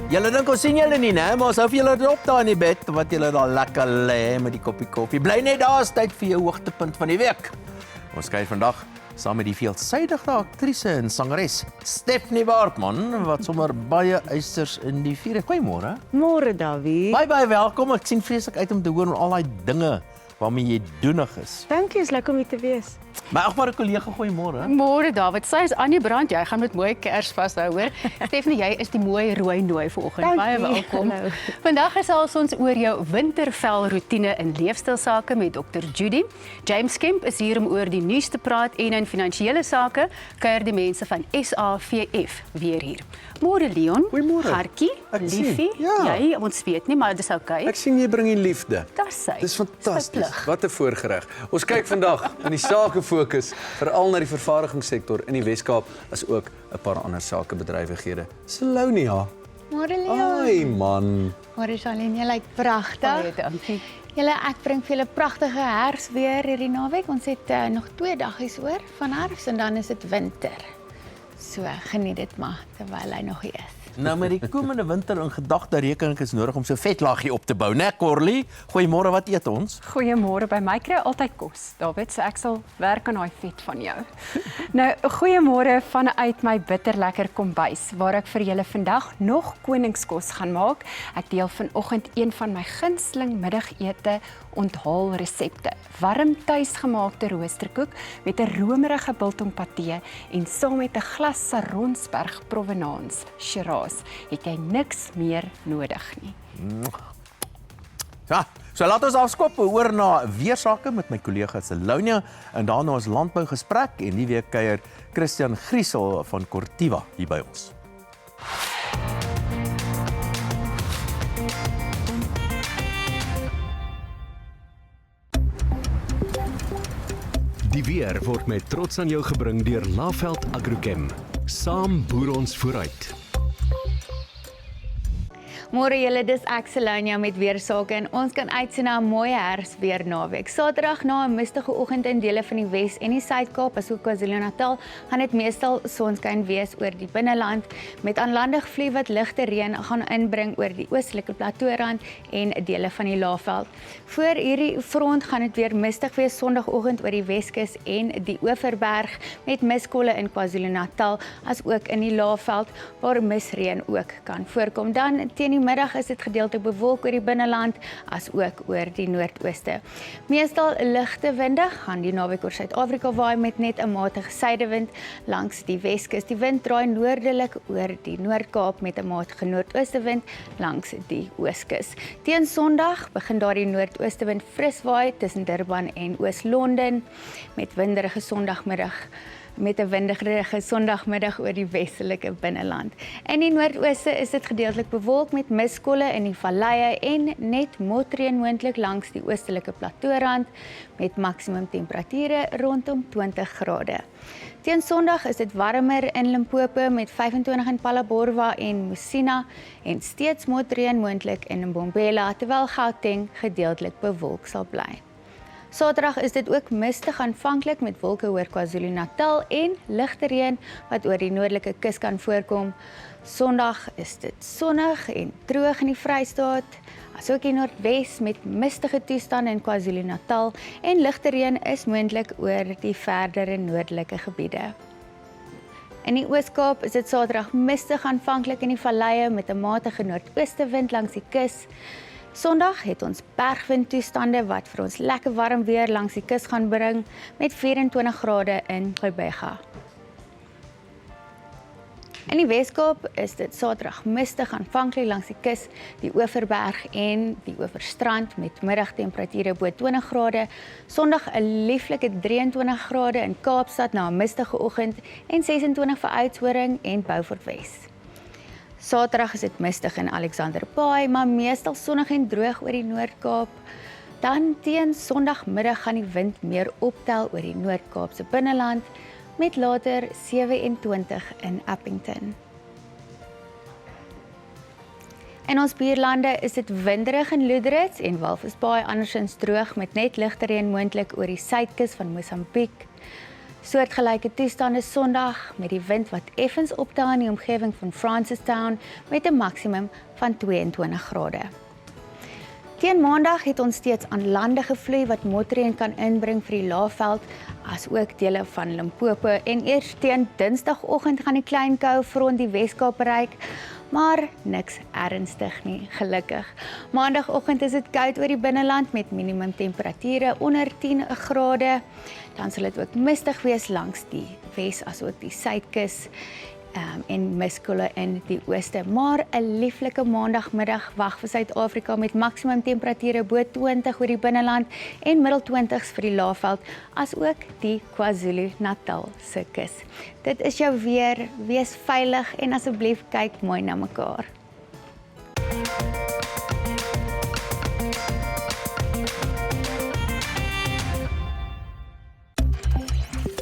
Julle dink ons sien julle nie, né? Maar asof julle op daar in die bed, wat julle daar lekker lê met die koppie koffie. Bly net daar, is tyd vir jou hoogtepunt van die week. Ons kyk vandag saam met die veelsidige aktrise en sangeres Stephanie Baartman, wat sommer baie eisters in die vuur het. Goeiemôre. Môre, Dawie. Baie welkom. Ek sien vreeslik uit om te hoor oor al daai dinge waarmee jy doenig is. Dankie, is lekker om hier te wees. My agbare kollega, goeiemôre. Môre David, sy is aan die brand. Jy gaan met mooi kers vashou, hoor. Stephanie, jy is die mooi rooi nooi vanoggend. Baie welkom. Hallo. Vandag gesels ons oor jou wintervelroetine in leefstylsake met Dr. Judy. James Kemp is hier om oor die nuus te praat en in finansiële sake kuier die mense van SAVF weer hier. Môre Leon. Goeiemôre. Hartjie, Ek sien, liefie. ja. Jy, ons weet nie, maar dis oukei. Ek sien jy bring die liefde. Dis sy. Dis fantasties. Dis Wat 'n voorgereg. Ons kyk vandag in die sake fokus veral na die vervaardigingssektor in die Wes-Kaap as ook 'n paar ander sakebedrywighede. Salonia. Môre Leon. Ai man. Môre Charlene, jy lyk pragtig. Baie dankie. Julle, ek bring vir julle pragtige herfsweer hierdie naweek. Ons het nog 2 daggies oor van herfs en dan is dit winter. So, geniet dit maar terwyl hy nog hier is. Nou met die komende winter in gedagte rekening is nodig om so vetlaagie op te bou, né, Corlie? Goeiemôre, wat eet ons? Goeiemôre, by my kry altyd kos. David, so ek sal werk aan daai vet van jou. Nou, goeiemôre vanuit my bitterlekker kombuis waar ek vir julle vandag nog koningskos gaan maak. Ek deel vanoggend een van my gunsteling middagete onthaalresepte. Warm tuisgemaakte roosterkoek met 'n romerige biltongpatee en saam met 'n glas Saronsberg Provenance Shiraz het jy niks meer nodig nie. Ja, so laat ons afskop oor na weersake met my kollega Salonia en daarna ons landbougesprek en die week kuier Christian Griesel van Cortiva hier by ons. Die weer word met trots aan jou gebring deur Laveld Agrochem. Saam boer ons vooruit. Môre julle, dis ek Salonia met weersake en ons kan uitsien na 'n mooi herfsweer naweek. Saterdag na 'n mistige oggend in dele van die Wes en die Suid-Kaap asook KwaZulu-Natal gaan dit meestal sonskyn wees oor die binneland met aanlandig vloei wat ligte reën gaan inbring oor die oostelike plateaurand en dele van die Laagveld. Voor hierdie front gaan dit weer mistig wees Sondagoggend oor die Weskus en die Oeverberg met miskolle in KwaZulu-Natal as ook in die Laagveld waar misreën ook kan voorkom. Dan teen die middag is dit gedeeltelik bewolk oor die binneland as ook oor die noordooste. Meestal ligte winde gaan die naweek oor Suid-Afrika waai met net 'n matige suidewind langs die Weskus. Die wind draai noordelik oor die Noord-Kaap met 'n matige noordoostewind langs die Ooskus. Teen Sondag begin daardie noordoostewind fris waai tussen Durban en Oos-London met winderige Sondagmiddag met 'n winderige Sondagmiddag oor die westelike binneland. In die noordooste is dit gedeeltelik bewolk met miskolle in die valleie en net motreën moontlik langs die oostelike plateaurand met maksimum temperature rondom 20 grade. Teen Sondag is dit warmer in Limpopo met 25 in Phalaborwa en Musina en steeds motreën moontlik in Mbombela terwyl Gauteng gedeeltelik bewolk sal bly. Saterdag is dit ook mistig aanvanklik met wolke oor KwaZulu-Natal en ligte reën wat oor die noordelike kus kan voorkom. Sondag is dit sonnig en droog in die Vrystaat, asook in Noordwes met mistige toestande in KwaZulu-Natal en ligte reën is moontlik oor die verdere noordelike gebiede. In die Oos-Kaap is dit Saterdag mistig aanvanklik in die valleie met 'n matige noordoostewind langs die kus. Sondag het ons bergwindtoestande wat vir ons lekker warm weer langs die kus gaan bring met 24 grade in Gqeberha. In die Wes-Kaap is dit Saterdag mistig aanvanklik langs die kus, die Oeverberg en die Oeverstrand met middagtemperature bo 20 grade. Sondag 'n lieflike 23 grade in Kaapstad na 'n mistige oggend en 26 vir Oudtshoorn en Beaufort Wes. Saterdag is dit mistig in Alexander Bay, maar meestal sonnig en droog oor die Noord-Kaap. Dan teen Sondagmiddag gaan die wind meer optel oor die Noord-Kaapse binneland met later 27 in Appington. In ons buurlande is dit winderig in Loederitz en Walvisbaai andersins droog met net ligte reën moontlik oor die suidkus van Mosambiek. Soortgelyke toestande Sondag met die wind wat effens opdaal in die omgewing van Francistown met 'n maksimum van 22 grade. Teen Maandag het ons steeds aan lande gevloei wat motreën kan inbring vir die Laagveld, as ook dele van Limpopo en eers teen Dinsdagoggend gaan die klein koue front die Weskaap bereik, maar niks ernstig nie, gelukkig. Maandagoggend is dit koud oor die binneland met minimum temperature onder 10 grade. Dan sal dit ook mistig wees langs die Wes asook die Suidkus en miskolle in die ooste. Maar 'n lieflike maandagmiddag wag vir Suid-Afrika met maksimum temperature bo 20 oor die binneland en middel 20s vir die Laagveld, as ook die KwaZulu-Natal se kus. Dit is jou weer, wees veilig en asseblief kyk mooi na mekaar.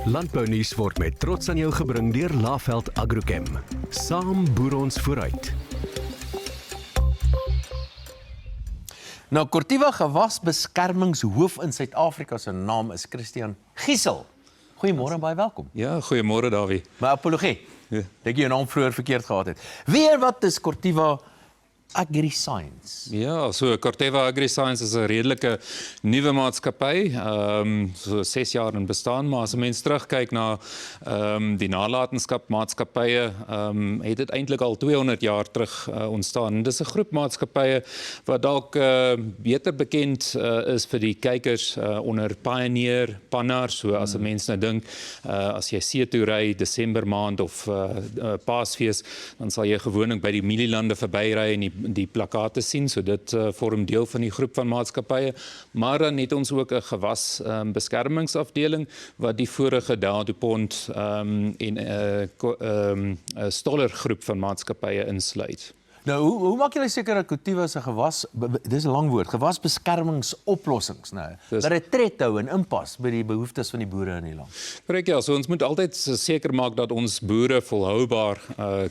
Landbounuus word met trots aan jou gebring deur Laveld Agrochem. Saam boer ons vooruit. Nou, Corteva gewasbeskermingshoof in Suid-Afrika se naam is Christian Giesel. Goeiemôre en baie welkom. Ja, goeiemôre Dawie. My apologie. Ja. Dat ek jou naam vroeër verkeerd gehad het. Weer wat is Corteva AgriScience? Ja, so Corteva AgriScience is 'n redelike nuwe maatskappy, so 6 jaar in bestaan, maar as 'n mens terugkyk na die nalatenskapmaatskappye, het dit eintlik al 200 jaar terug ontstaan. En dis 'n groep maatskappye wat dalk beter bekend is vir die kykers onder Pioneer, Pannar, so as 'n mens nou dink, as jy see toe ry Desember maand of Paasfees, dan sal jy gewoonlik by die mielielande verbyry en die plakate sien, so dit vorm deel van die groep van maatskappye, maar dan het ons ook 'n gewasbeskermingsafdeling wat die vorige DuPont en Stoller groep van maatskappye insluit. Nou, hoe maak julle seker dat Corteva se dis 'n lang woord, gewasbeskermingsoplossings, nou, dat dit tred hou en inpas by die behoeftes van die boere in die land? Korrek, ja, so ons moet altyd seker maak dat ons boere volhoubaar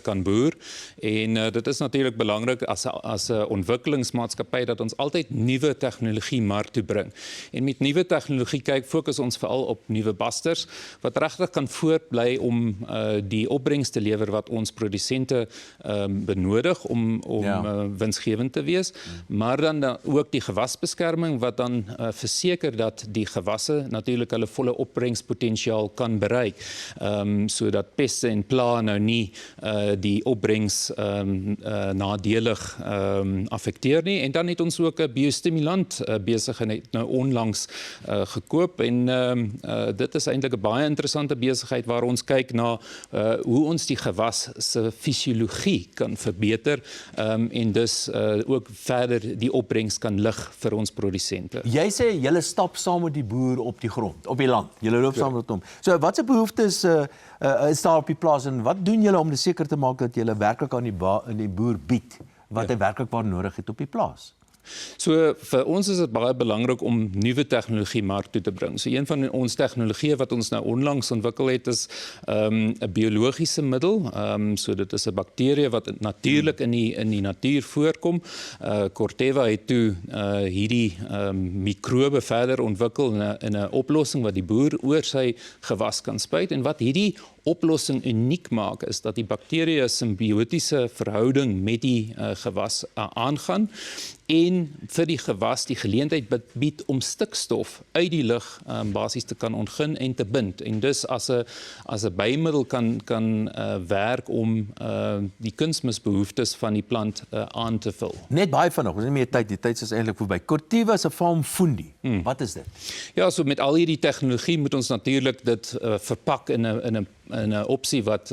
kan boer, en dit is natuurlik belangrik as 'n ontwikkelingsmaatskappy dat ons altyd nuwe tegnologie mark toe bring. En met nuwe tegnologie fokus ons veral op nuwe basters wat regtig kan voortbly om die opbrengs te lewer wat ons produsente benodig om winsgewend te wees, maar dan ook die gewasbeskerming wat dan verseker dat die gewasse natuurlik hulle volle opbrengspotensiaal kan bereik, sodat peste en pla nou nie die opbrengs nadelig affekteer nie. En dan het ons ook 'n biostimulant besigheid nou onlangs gekoop, en dit is eintlik 'n baie interessante besigheid waar ons kyk na hoe ons die gewas se fisiologie kan verbeter, en dus ook verder die opbrengs kan lig vir ons produsente. Jy sê julle stap saam met die boer op die grond, op die land. Julle loop saam met hom. So watse behoeftes is daar op die plaas en wat doen julle om seker te maak dat julle werklik aan die boer bied wat hy werklik waar nodig het op die plaas? So vir ons is dit baie belangrik om nuwe tegnologie mark toe te bring. So een van ons tegnologieë wat ons nou onlangs ontwikkel het is 'n biologiese middel. So dit is 'n bakterie wat natuurlik in die natuur voorkom. Corteva het toe hierdie mikrobe verder ontwikkel in 'n oplossing wat die boer oor sy gewas kan spuit, en wat hierdie oplossing uniek maak is dat die bakterieë 'n simbiotiese verhouding met die gewas aangaan en vir die gewas die geleentheid bied om stikstof uit die lug basies te kan ontgin en te bind, en dus as 'n bymiddel kan werk om die kunsmisbehoeftes van die plant aan te vul. Net baie vinnig, ons het nie meer tyd, die tyd is eintlik verby. Corteva se Farm Fundi. Wat is dit? Ja, so met al hierdie tegnologie moet ons natuurlik dit verpak in 'n opsie wat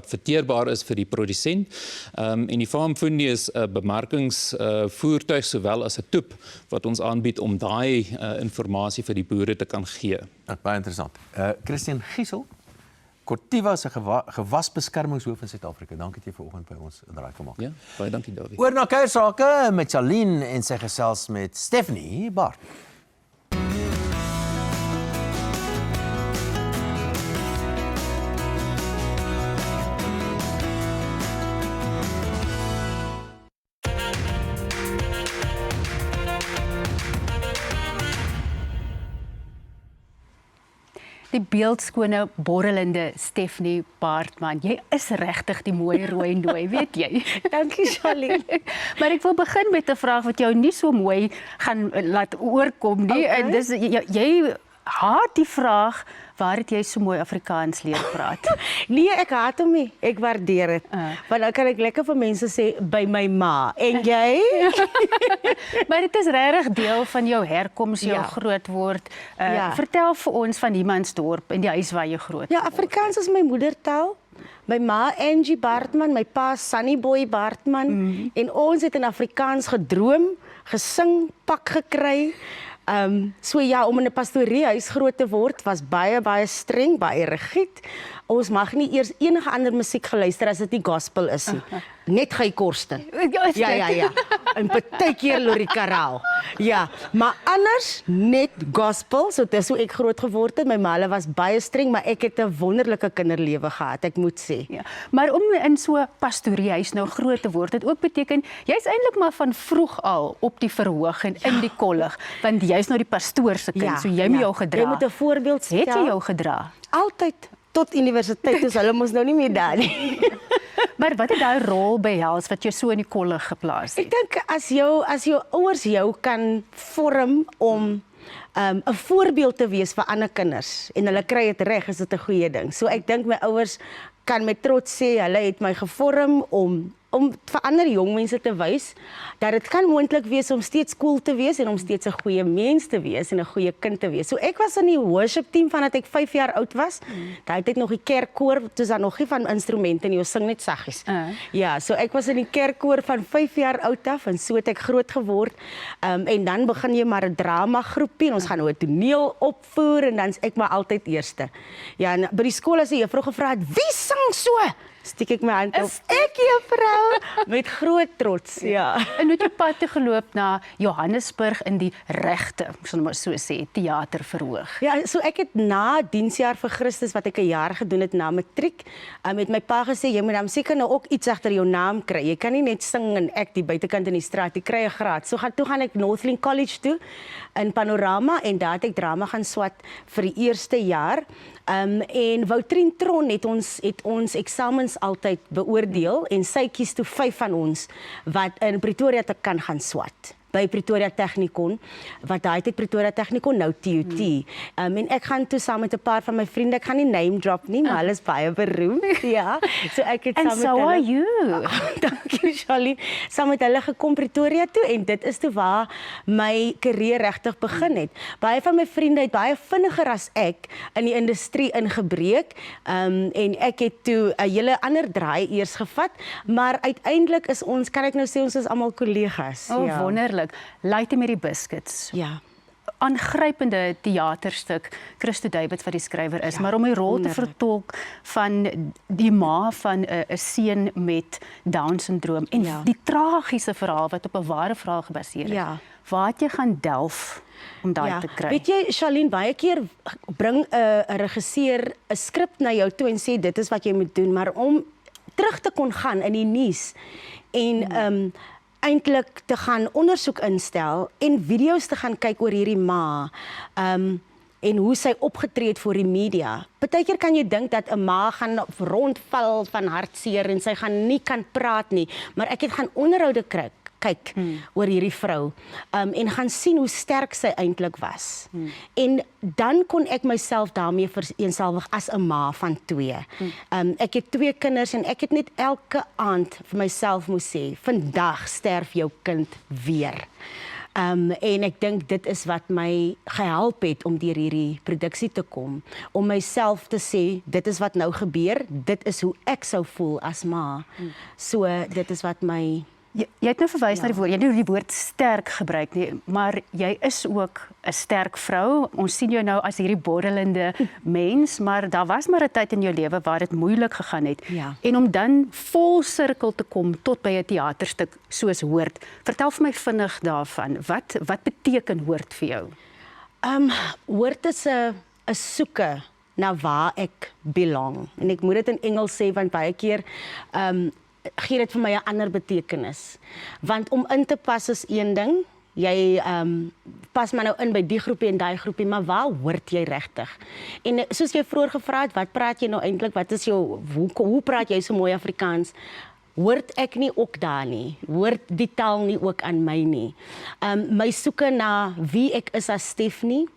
verteerbaar is vir die produsent. En die Farm Fundi is 'n bemarkingsvoertuig sowel as 'n toep wat ons aanbied om daai inligting vir die boere te kan gee. Baie interessant. Christian Giesel, Corteva se gewasbeskermingshoof in Suid-Afrika. Dankie dat jy vanoggend by ons indraai gemaak. Ja, baie dankie Dawie. Oor na kuiersake met Charlene en sy gesels met Stephanie Bart. Die beeldskone, borrelende Stephanie Baartman. Jy is regtig die mooi rooi nooi, weet jy? Dankie, Charlene. Maar ek wil begin met 'n vraag wat jou nie so mooi gaan laat oorkom nie. Okay. En dis jy haat die vraag, waar het jy so mooi Afrikaans leer praat? Nee, ek haat hom nie. Ek waardeer dit. Want dan kan ek lekker vir mense sê, by my ma. En jy? Maar dit is regtig deel van jou herkoms, jou Ja. grootword. Ja. Vertel vir ons van Humansdorp en die huis waar jy groot Ja, word. Afrikaans is my moedertaal. My ma Angie Baartman, my pa Sunny Boy Baartman. En ons het in Afrikaans gedroom, gesing, pak gekry. So ja, om in 'n pastoriehuis groot te word was baie streng, baie rigied. Ons mag nie eers enige ander musiek geluister as dit nie gospel is nie. Net Guy Korsten. Ja. En partykeer Lorika Rao. Ja, maar anders net gospel. So dis hoe ek groot geword het. My ma hulle was baie streng, maar ek het 'n wonderlike kinderlewe gehad, ek moet sê. Ja, maar om in so 'n pastoriehuis nou groot te word, dit ook beteken jy's eintlik maar van vroeg al op die verhoog en in die kollig, want jy's nou die pastoor se kind, so jy moet jou gedra. Jy moet 'n voorbeeld stel. Het jy jou gedra? Altyd tot universiteit, dus hulle mos nou nie meer daar nie. Maar wat het daai rol behels wat jou so in die kollig geplaas het? Ek dink as jou ouers jou kan vorm om 'n voorbeeld te wees vir ander kinders en hulle kry dit reg, is dit 'n goeie ding. So ek dink my ouers kan met trots sê hulle het my gevorm om vir ander jong mense te wys dat dit kan moontlik wees om steeds cool te wees en om steeds 'n goeie mens te wees en 'n goeie kind te wees. So ek was in die worship team vandat ek 5 jaar oud was. Daai tyd nog die kerkkoor, dis dan nog nie van instrumente nie, ons sing net saggies. Ja, so ek was in die kerkkoor van 5 jaar oud af en so het ek groot geword. En dan begin jy maar 'n drama groepie en ons gaan nou 'n toneel opvoer en dan's ek maar altyd eerste. Ja, en by die skool as die juffrou gevra het, "Wie sing so?" Steek ek my hand op. Ek, juffrou, met groot trots. Ja. En het jy pad te geloop na Johannesburg in die regte, ek sal maar so sê, teaterverhoog. Ja, so ek het na diensjaar vir Christus wat ek 'n jaar gedoen het na matriek, met my pa gesê jy moet dan seker nou ook iets agter jou naam kry. Jy kan nie net sing en ek die buitekant in die straat, jy kry 'n graad. So toe gaan ek Northlink College toe in Panorama en daar het ek drama gaan swat vir die eerste jaar. En Woutrien Tron het ons eksamens altyd beoordeel en sy kies toe 5 van ons wat in Pretoria te kan gaan swat by Pretoria Technikon, wat daai tyd Pretoria Technikon, nou TUT. En ek gaan toe saam met 'n paar van my vriende, ek gaan nie name drop nie, maar hulle is baie beroemd, ja. So ek het And saam met so hulle... are you. Dankie, Charlie. Saam met hulle gekom Pretoria toe en dit is toe waar my karier regtig begin het. Baie van my vriende het baie vinniger as ek in die industrie ingebreek, en ek het toe 'n hele ander draai eers gevat, maar uiteindelik is ons, kan ek nou sê, ons is almal kollegas. O, Ja. wonderlik. Lady met die Biscuits. Ja. Aangrypende teaterstuk, Christo Davids wat die skrywer is, maar om die rol te vertolk van die ma van 'n seun met Down-sindroom en die tragiese verhaal wat op 'n ware verhaal gebaseer is. Ja. Waar het jy gaan delf om daai te kry? Weet jy, Charlene, baie keer bring 'n regisseur 'n skrip na jou toe en sê dit is wat jy moet doen, maar om terug te kon gaan in die nuus en eintlik te gaan ondersoek instel en video's te gaan kyk oor hierdie ma, en hoe sy opgetree het voor die media. Partykeer kan jy dink dat 'n ma gaan rondval van hartseer en sy gaan nie kan praat nie, maar ek het gaan onderhoude kyk oor hierdie vrou, en gaan sien hoe sterk sy eintlik was. En dan kon ek myself daarmee vereenselwig as 'n ma van 2. Ek het 2 kinders en ek het net elke aand vir myself moes sê, vandag sterf jou kind weer. En ek dink dit is wat my gehelp het om deur hierdie produksie te kom, om myself te sê, dit is wat nou gebeur, dit is hoe ek sou voel as ma. So dit is wat my... Jy het nou verwys na die woord, jy het nie die woord sterk gebruik nie, maar jy is ook 'n sterk vrou. Ons sien jou nou as hierdie borrelende mens, maar daar was maar 'n tyd in jou lewe waar dit moeilik gegaan het. Ja. En om dan vol sirkel te kom tot by 'n teaterstuk soos Hoort. Vertel vir my vinnig daarvan. Wat beteken Hoort vir jou? Hoort is 'n soeke na waar ek belong. En ek moet dit in Engels sê want baie keer gee dit vir my 'n ander betekenis. Want om in te pas is een ding jy pas maar nou in by die groepie en daai groepie, maar waar hoort jy regtig? En soos jy vroeër gevra het, wat praat jy nou eintlik? Wat is jou hoe praat jy so mooi Afrikaans? Hoort ek nie ook daar nie? Hoort die taal nie ook aan my nie? My soeke na wie ek is as Stephanie,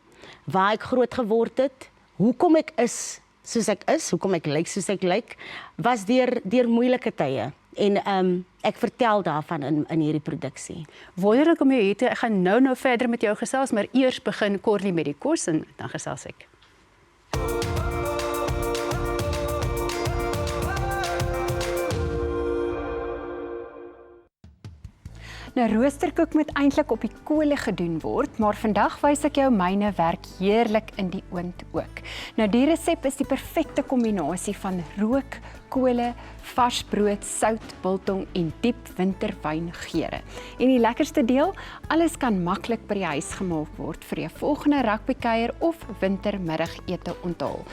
waar ek groot geword het, hoekom ek is soos ek is, hoekom ek lyk soos ek lyk, was deur moeilike tye. En ek vertel daarvan in hierdie produksie. Wonderlik om jou hier te ek gaan nou verder met jou gesels, maar eers begin Corlie met die kos en dan gesels ek. Nou roosterkoek moet eintlik op die kole gedoen word, maar vandag wys ek jou myne werk heerlik in die oond ook. Nou die resep is die perfekte kombinasie van rook, kole, vars brood, sout, biltong en diep winterwyngeure. En die lekkerste deel, alles kan maklik by die huis gemaak word vir jou volgende rugbykuier of wintermiddagete onthaal.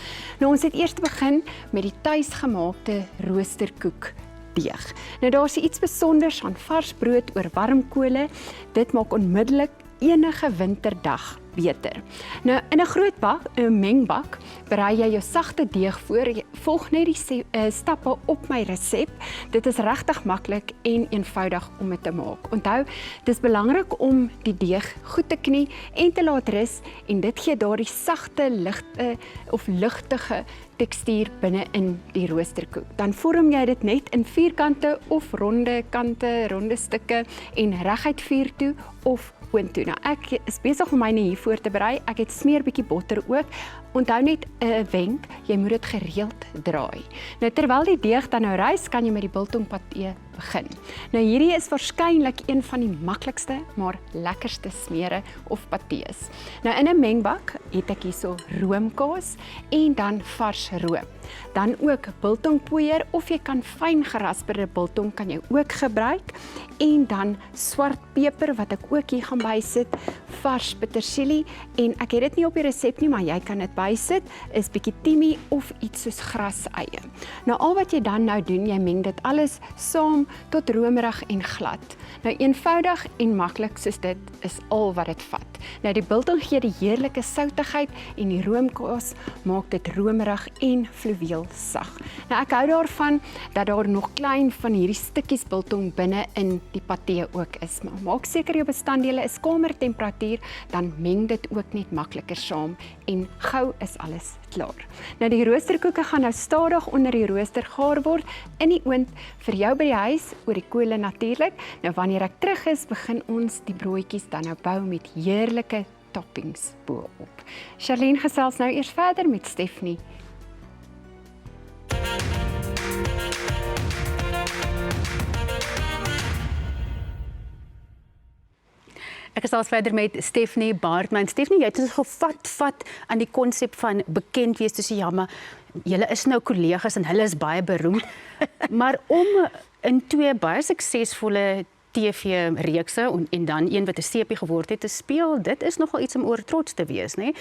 Nou ons het eers begin met die tuisgemaakte roosterkoek deeg. Nou daar's iets besonders aan vars brood oor warm kole. Dit maak onmiddellik enige winterdag beter. Nou in 'n groot bak, 'n mengbak, berei jy jou sagte deeg voor. Volg net die stappe op my resep. Dit is regtig maklik en eenvoudig om dit te maak. Onthou, dis belangrik om die deeg goed te knie en te laat rus en dit gee daardie sagte, ligte of lugtige tekstuur binne in die roosterkoek. Dan vorm jy dit net in vierkante of ronde kante, ronde stukke en reguit vuur toe of oontoe. Nou ek is besig om myne hier voor te berei. Ek het smeer bietjie botter ook. Onthou net 'n wenk, jy moet dit gereeld draai. Nou terwyl die deeg dan nou rys, kan jy met die biltongpatee begin. Nou hierdie is waarskynlik een van die maklikste, maar lekkerste smere of patees. Nou in 'n mengbak het ek hierso roomkaas en dan vars room. Dan ook biltongpoeier of jy kan fyn gerasperde biltong kan jy ook gebruik en dan swart peper wat ek ook hier gaan bysit, vars petersilie en ek het dit nie op die resep nie, maar jy kan dit bysit, is bietjie timie of iets soos graseie. Nou al wat jy dan nou doen, jy meng dit alles saam tot romerig en glad. Nou eenvoudig en maklik soos dit is al wat dit vat. Nou die biltong gee die heerlike soutigheid en die roomkaas maak dit romerig en fluweel sag. Nou ek hou daarvan dat daar nog klein van hierdie stukkies biltong binne in die patee ook is. Maar maak seker jou bestanddele is kamertemperatuur, dan meng dit ook net makliker saam en gou is alles klaar. Nou die roosterkoeke gaan nou stadig onder die rooster gaar word in die oond vir jou by die huis oor die kole natuurlik. Nou wanneer ek terug is, begin ons die broodjies dan nou bou met heerlike toppings bo-op. Charlene gesels nou eers verder met Stephanie. Ek gesels verder met Stephanie Baartman. Stephanie, jy het ons gevat aan die konsep van bekend wees tussen ja, maar julle is nou kollegas en hulle is baie beroemd. Maar om in twee baie suksesvolle TV-reekse en dan een wat 'n sepie geword het te speel, dit is nogal iets om oor trots te wees, né?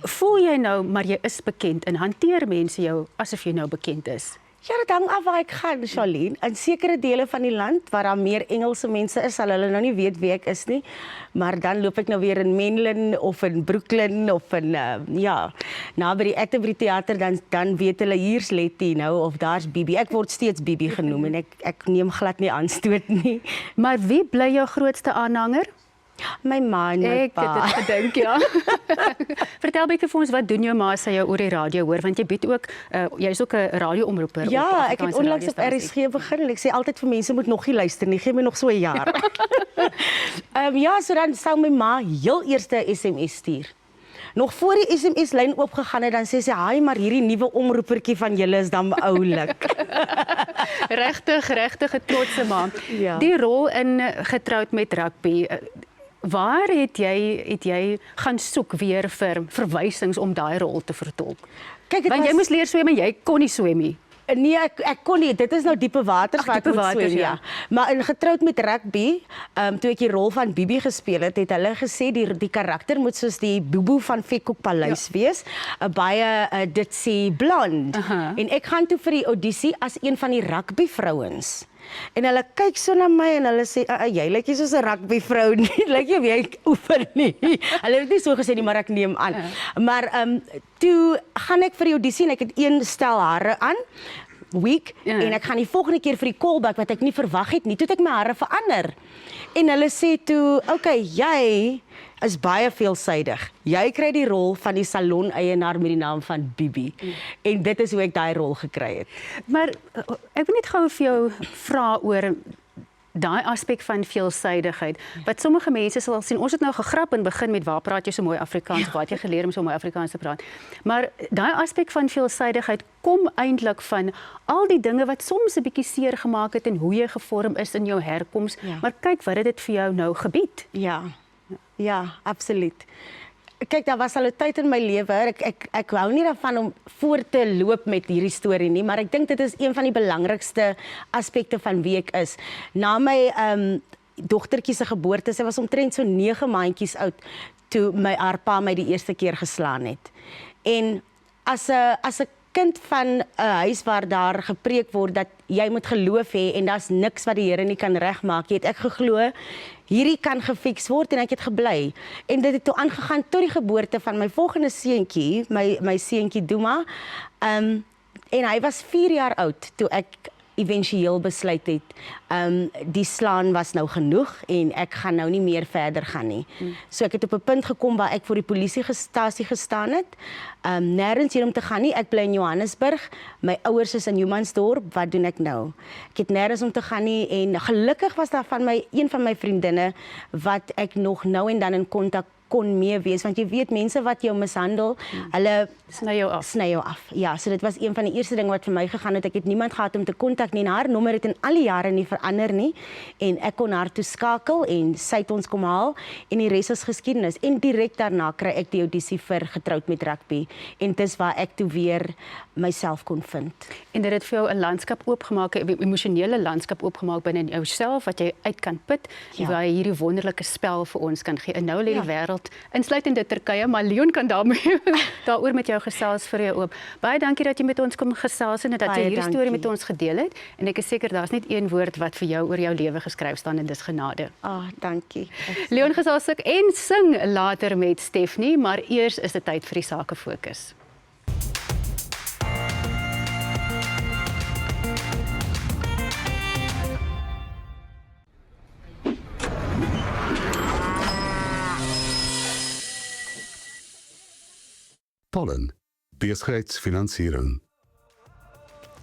Voel jy nou maar jy is bekend en hanteer mense jou asof jy nou bekend is? Ja, dit hang af waar ek gaan, Charlene. In sekere dele van die land waar daar meer Engelse mense is, sal hulle nou nie weet wie ek is nie. Maar dan loop ek nou weer in Menlyn of in Brooklyn of in na by die Atterbury Theater, dan weet hulle hier's Letty nou of daar's Bibi. Ek word steeds Bibi genoem en ek neem glad nie aanstoot nie. Maar wie bly jou grootste aanhanger? My ma en my pa. Ek het dit gedink, ja. Vertel bietjie vir ons, wat doen jou ma as sy jou oor die radio hoor, want jy bied ook jy's ook 'n radioomroeper. Ja, ek het onlangs op RSG begin en ek sê altyd vir mense moet nog nie luister nie, gee my nog so 'n jaar. Ja, so dan sou my ma heel eerste SMS stuur. Nog voor die SMS-lyn oopgegaan het, dan sê sy, "Haai, maar hierdie nuwe omroepertjie van julle is dan oulik." Regtig 'n trotse ma. Ja. Die rol in Getroud met Rugby, waar het jy gaan soek weer vir verwysings om daai rol te vertolk? Kyk, Want jy moes leer swem en jy kon nie swem nie. Nee, ek kon nie. Dit is nou diepe waters Ag, wat diepe moet waters, swem, ja. Maar in Getroud met Rugby, toe ek die rol van Bibi gespeel het, het hulle gesê die karakter moet soos die Boeboe van Vetkoek Paleis wees, 'n baie ditsie blond. En ek gaan toe vir die audisie as een van die rugby vrouens. En hulle kyk so na my en hulle sê, jy lyk nie soos 'n rugbyvrou nie, lyk jy jy oefen nie. Hulle het nie so gesê nie, maar ek neem aan. Maar toe gaan ek vir die audisie en ek het een stel hare aan, week, en ek gaan die volgende keer vir die callback wat ek nie verwag het nie, toe het ek my hare verander. En hulle sê toe, okay, jy is baie veelsidig. Jy kry die rol van die salon-eienaar met die naam van Bibi. En dit is hoe ek daai rol gekry het. Maar ek wil net gou vir jou vra oor daai aspek van veelsidigheid. Wat sommige mense sal sien, ons het nou gegrap en begin met waar praat jy so mooi Afrikaans, waar het jy geleer om so mooi Afrikaans te praat. Maar daai aspek van veelsidigheid kom eintlik van al die dinge wat soms 'n bietjie seer gemaak het en hoe jy gevorm is in jou herkoms, maar kyk wat het dit vir jou nou gebied. Ja, absoluut. Kyk, daar was al 'n tyd in my lewe, ek hou nie daarvan om voor te loop met hierdie storie nie, maar ek dink dit is een van die belangrikste aspekte van wie ek is. Na my dogtertjie se geboorte, sy was omtrent so 9 maandjies oud, toe haar pa my die eerste keer geslaan het. En as 'n kind van 'n huis waar daar gepreek word dat jy moet geloof hê en daar's niks wat die Here nie kan regmaak nie, het ek geglo hierdie kan gefiks word en ek het gebly. En dit het toe aangegaan tot die geboorte van my volgende seentjie, my seentjie Duma. En hy was 4 jaar oud toe ek éventueel besluit het, die slaan was nou genoeg en ek gaan nou nie meer verder gaan nie. So ek het op 'n punt gekom waar ek voor die polisiestasie gestaan het, nêrens hier om te gaan nie, ek bly in Johannesburg, my ouers is in Humansdorp, wat doen ek nou? Ek het nêrens om te gaan nie en gelukkig was daar een van my vriendinne wat ek nog nou en dan in kontak kon mee wees, want jy weet mense wat jou mishandel, hulle sny jou af. Ja, so dit was een van die eerste dinge wat vir my gegaan het. Ek het niemand gehad om te kontak nie en haar nommer het in al die jare nie verander nie en ek kon haar toe skakel en sy het ons kom haal en die res is geskiedenis. En direk daarna kry ek die audisie vir Getroud met Rugby en dis waar ek toe weer myself kon vind. En dit het vir jou 'n landskap oopgemaak, 'n emosionele landskap oopgemaak binne jouself wat jy uit kan put, waar jy hierdie wonderlike spel vir ons kan gee. En nou lê die wêreld insluitend Turkye, maar Leon kan daaroor met jou gesels vir jou oop. Baie dankie dat jy met ons kom gesels en dat jy hierdie storie met ons gedeel het. En ek is seker daar's net een woord wat vir jou oor jou lewe geskryf staan en dis genade. Dankie. Leon gesels ook en sing later met Stephanie, maar eers is dit tyd vir die Sake Fokus. Pollen, besigheidsfinansiering.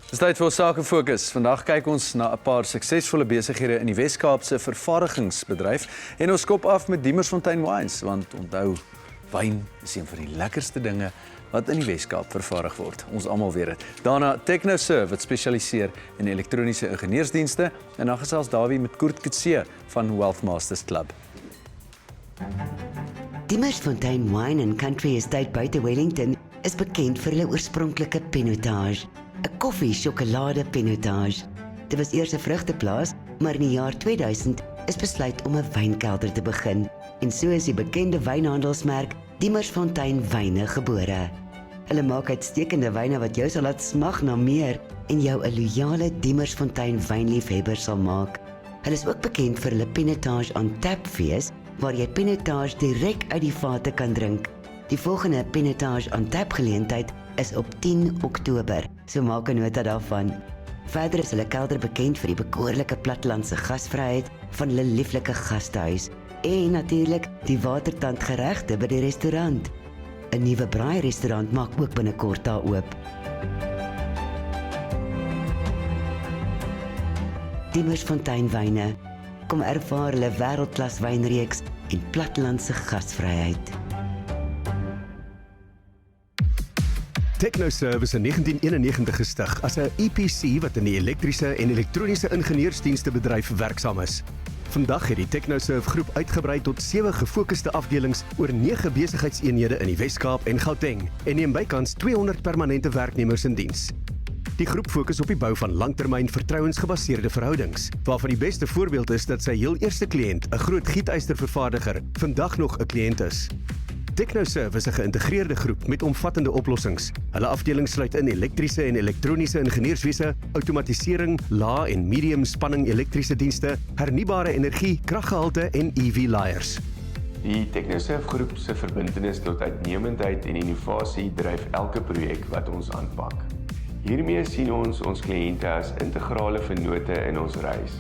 Dis tyd vir ons Sake Fokus. Vandag kyk ons na 'n paar suksesvolle besighede in die Wes-Kaapse vervaardigingsbedryf en ons skop af met Diemersfontein Wines, want onthou, wyn is een van die lekkerste dinge wat in die Wes-Kaap vervaardig word. Ons almal weet dit. Daarna TechnoServe wat spesialiseer in elektroniese ingenieursdienste en dan gesels Dawie met Koert Kutse van Wealth Masters Club. Diemersfontein Wine and Country Estate buite Wellington is bekend vir hulle oorspronklike pinotage, 'n koffie-sjokolade pinotage. Dit was eers 'n vrugteplaas, maar in die jaar 2000 is besluit om 'n wynkelder te begin en so is die bekende wynhandelsmerk Diemersfontein Wyne gebore. Hulle maak uitstekende wyne wat jou sal laat smag na meer en jou 'n loyale Diemersfontein wynliefhebber sal maak. Hulle is ook bekend vir hulle pinotage on tap fees, waar jy pinotage direk uit die vate kan drink. Die volgende pinotage on tap geleentheid is op 10 Oktober, so maak 'n nota daarvan. Verder is hulle kelder bekend vir die bekoorlike plattelandse gasvryheid van hulle lieflike gastehuis en natuurlik die watertandgeregte by die restaurant. 'n Nuwe braai-restaurant maak ook binnekort daar oop. Diemersfontein Wyne. Kom ervaar hulle wêreldklas wynreeks en plattelandse gasvryheid. TechnoServe is in 1991 gestig as 'n EPC wat in die elektriese en elektroniese ingenieursdienste bedryf werksaam is. Vandag het die TechnoServe groep uitgebrei tot 7 gefokusde afdelings oor 9 besigheidseenhede in die Wes-Kaap en Gauteng en neem bykans 200 permanente werknemers in diens. Die groep fokus op die bou van langtermyn vertrouensgebaseerde verhoudings, waarvan die beste voorbeeld is dat sy heel eerste kliënt, 'n groot gieteystervervaardiger, vandag nog 'n kliënt is. TechnoServe is 'n geïntegreerde groep met omvattende oplossings. Hulle afdeling sluit in elektriese en elektroniese ingenieurswese, outomatisering, lae en medium spanning elektriese dienste, hernubare energie, kraggehalte en EV-laaiers. Die TechnoServe groep se verbintenis tot uitnemendheid en innovasie dryf elke projek wat ons aanpak. Hiermee sien ons kliënte as integrale vennote in ons reis.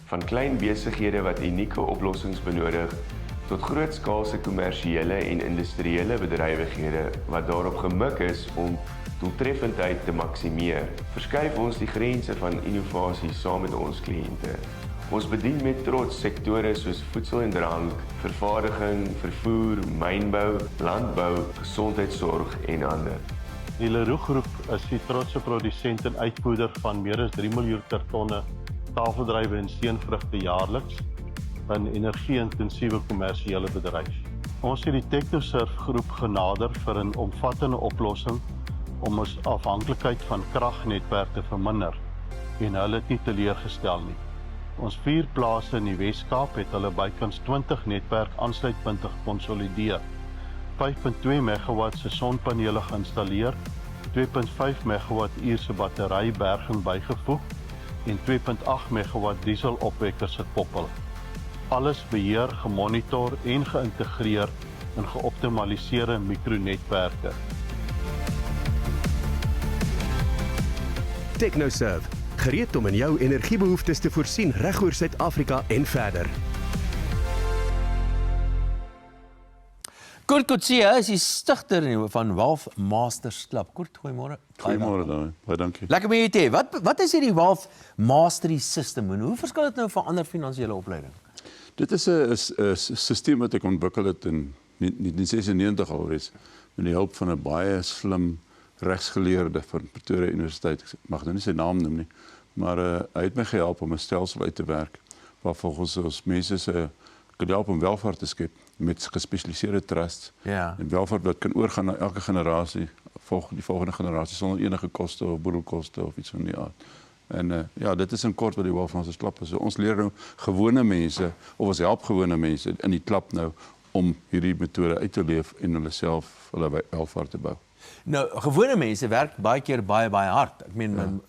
Van klein besighede wat unieke oplossings benodig, tot grootskaalse kommersiële en industriële bedrywighede wat daarop gemik is om doeltreffendheid te maksimeer, verskuif ons die grense van innovasie saam met ons kliënte. Ons bedien met trots sektore soos voedsel en drank, vervaardiging, vervoer, mynbou, landbou, gesondheidsorg en ander. Die Leroux Groep is die trotse produsent en uitvoerder van meer as 3 miljoen kartonne tafeldrywe en steenvrugte jaarliks in energie-intensiewe kommersiële bedryf. Ons het die TechnoServe groep genader vir 'n omvattende oplossing om ons afhanklikheid van kragnetwerk te verminder en hulle het nie teleurgestel nie. Ons 4 plase in die Wes-Kaap het hulle bykans 20 netwerk-aansluitpunte gekonsolideer. 5.2 megawatt se sonpanele geïnstalleer, 2.5 megawatt uur se batteryberging bygevoeg en 2.8 megawatt dieselopwekkers gekoppel. Alles beheer, gemonitor en geïntegreer in geoptimaliseerde mikronetwerke. TechnoServe, gereed om in jou energiebehoeftes te voorsien regoor Suid-Afrika en verder. Kurt Coetzee is die stigter van Wealth Masters Club. Kurt, goeiemôre. Goeiemôre dan. Baie dankie. Lekker met jou te hê. Wat is hierdie Wealth Mastery System en hoe verskil dit nou van ander finansiële opleiding? Dit is 'n stelsel wat ek ontwikkel het in 1996 alreeds met die hulp van 'n baie slim regsgeleerde van Pretoria Universiteit. Ek mag nou nie sy naam noem nie, maar hy het my gehelp om 'n stelsel uit te werk waar volgens ons mense se kan help om welvaart te skep met gespesialiseerde trusts. Ja. En welvaart wat kan oorgaan na elke generasie, die volgende generasie sonder enige koste of boedelkoste of iets van die aard. En ja, dit is in kort wat die Wealth Masters Club is. So, ons leer nou gewone mense, of ons help gewone mense in die klub nou om hierdie metode uit te leef en hulle self hulle welvaart te bou. Nou, gewone mense werk baie keer baie hard. Ek meen,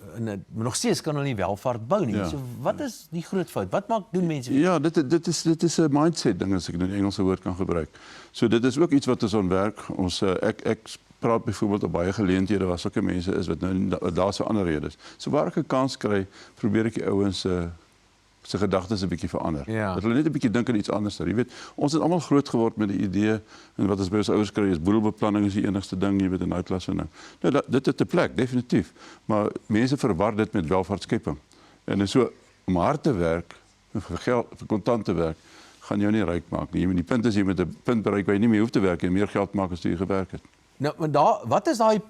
nog steeds kan hulle nie welvaart bou nie. Ja. So wat is die groot fout? Wat doen mense? Ja, dit is 'n mindset ding as ek nou die Engelse woord kan gebruik. So dit is ook iets wat ons ontwerk. Ons ek praat byvoorbeeld op baie geleenthede waar sulke mense is wat nou daar so ander redes. So waar ek 'n kans kry, probeer ek die ouens se gedagtes 'n bietjie verander. Ja. Dat hulle net 'n bietjie dink aan iets anders. Jy weet, ons het almal groot geword met die idee en wat ons by ons ouers kry is boedelbeplanning is die enigste ding, jy weet, in daai klas en nou. Nou dit het 'n plek definitief, maar mense verwar dit met welvaartskepping. En so om hard te werk, vir geld, vir kontant te werk, gaan jou nie ryk maak nie. Die punt is jy moet 'n punt bereik waar jy nie meer hoef te werk en meer geld maak as jy gewerk het. Nou, maar wat is daai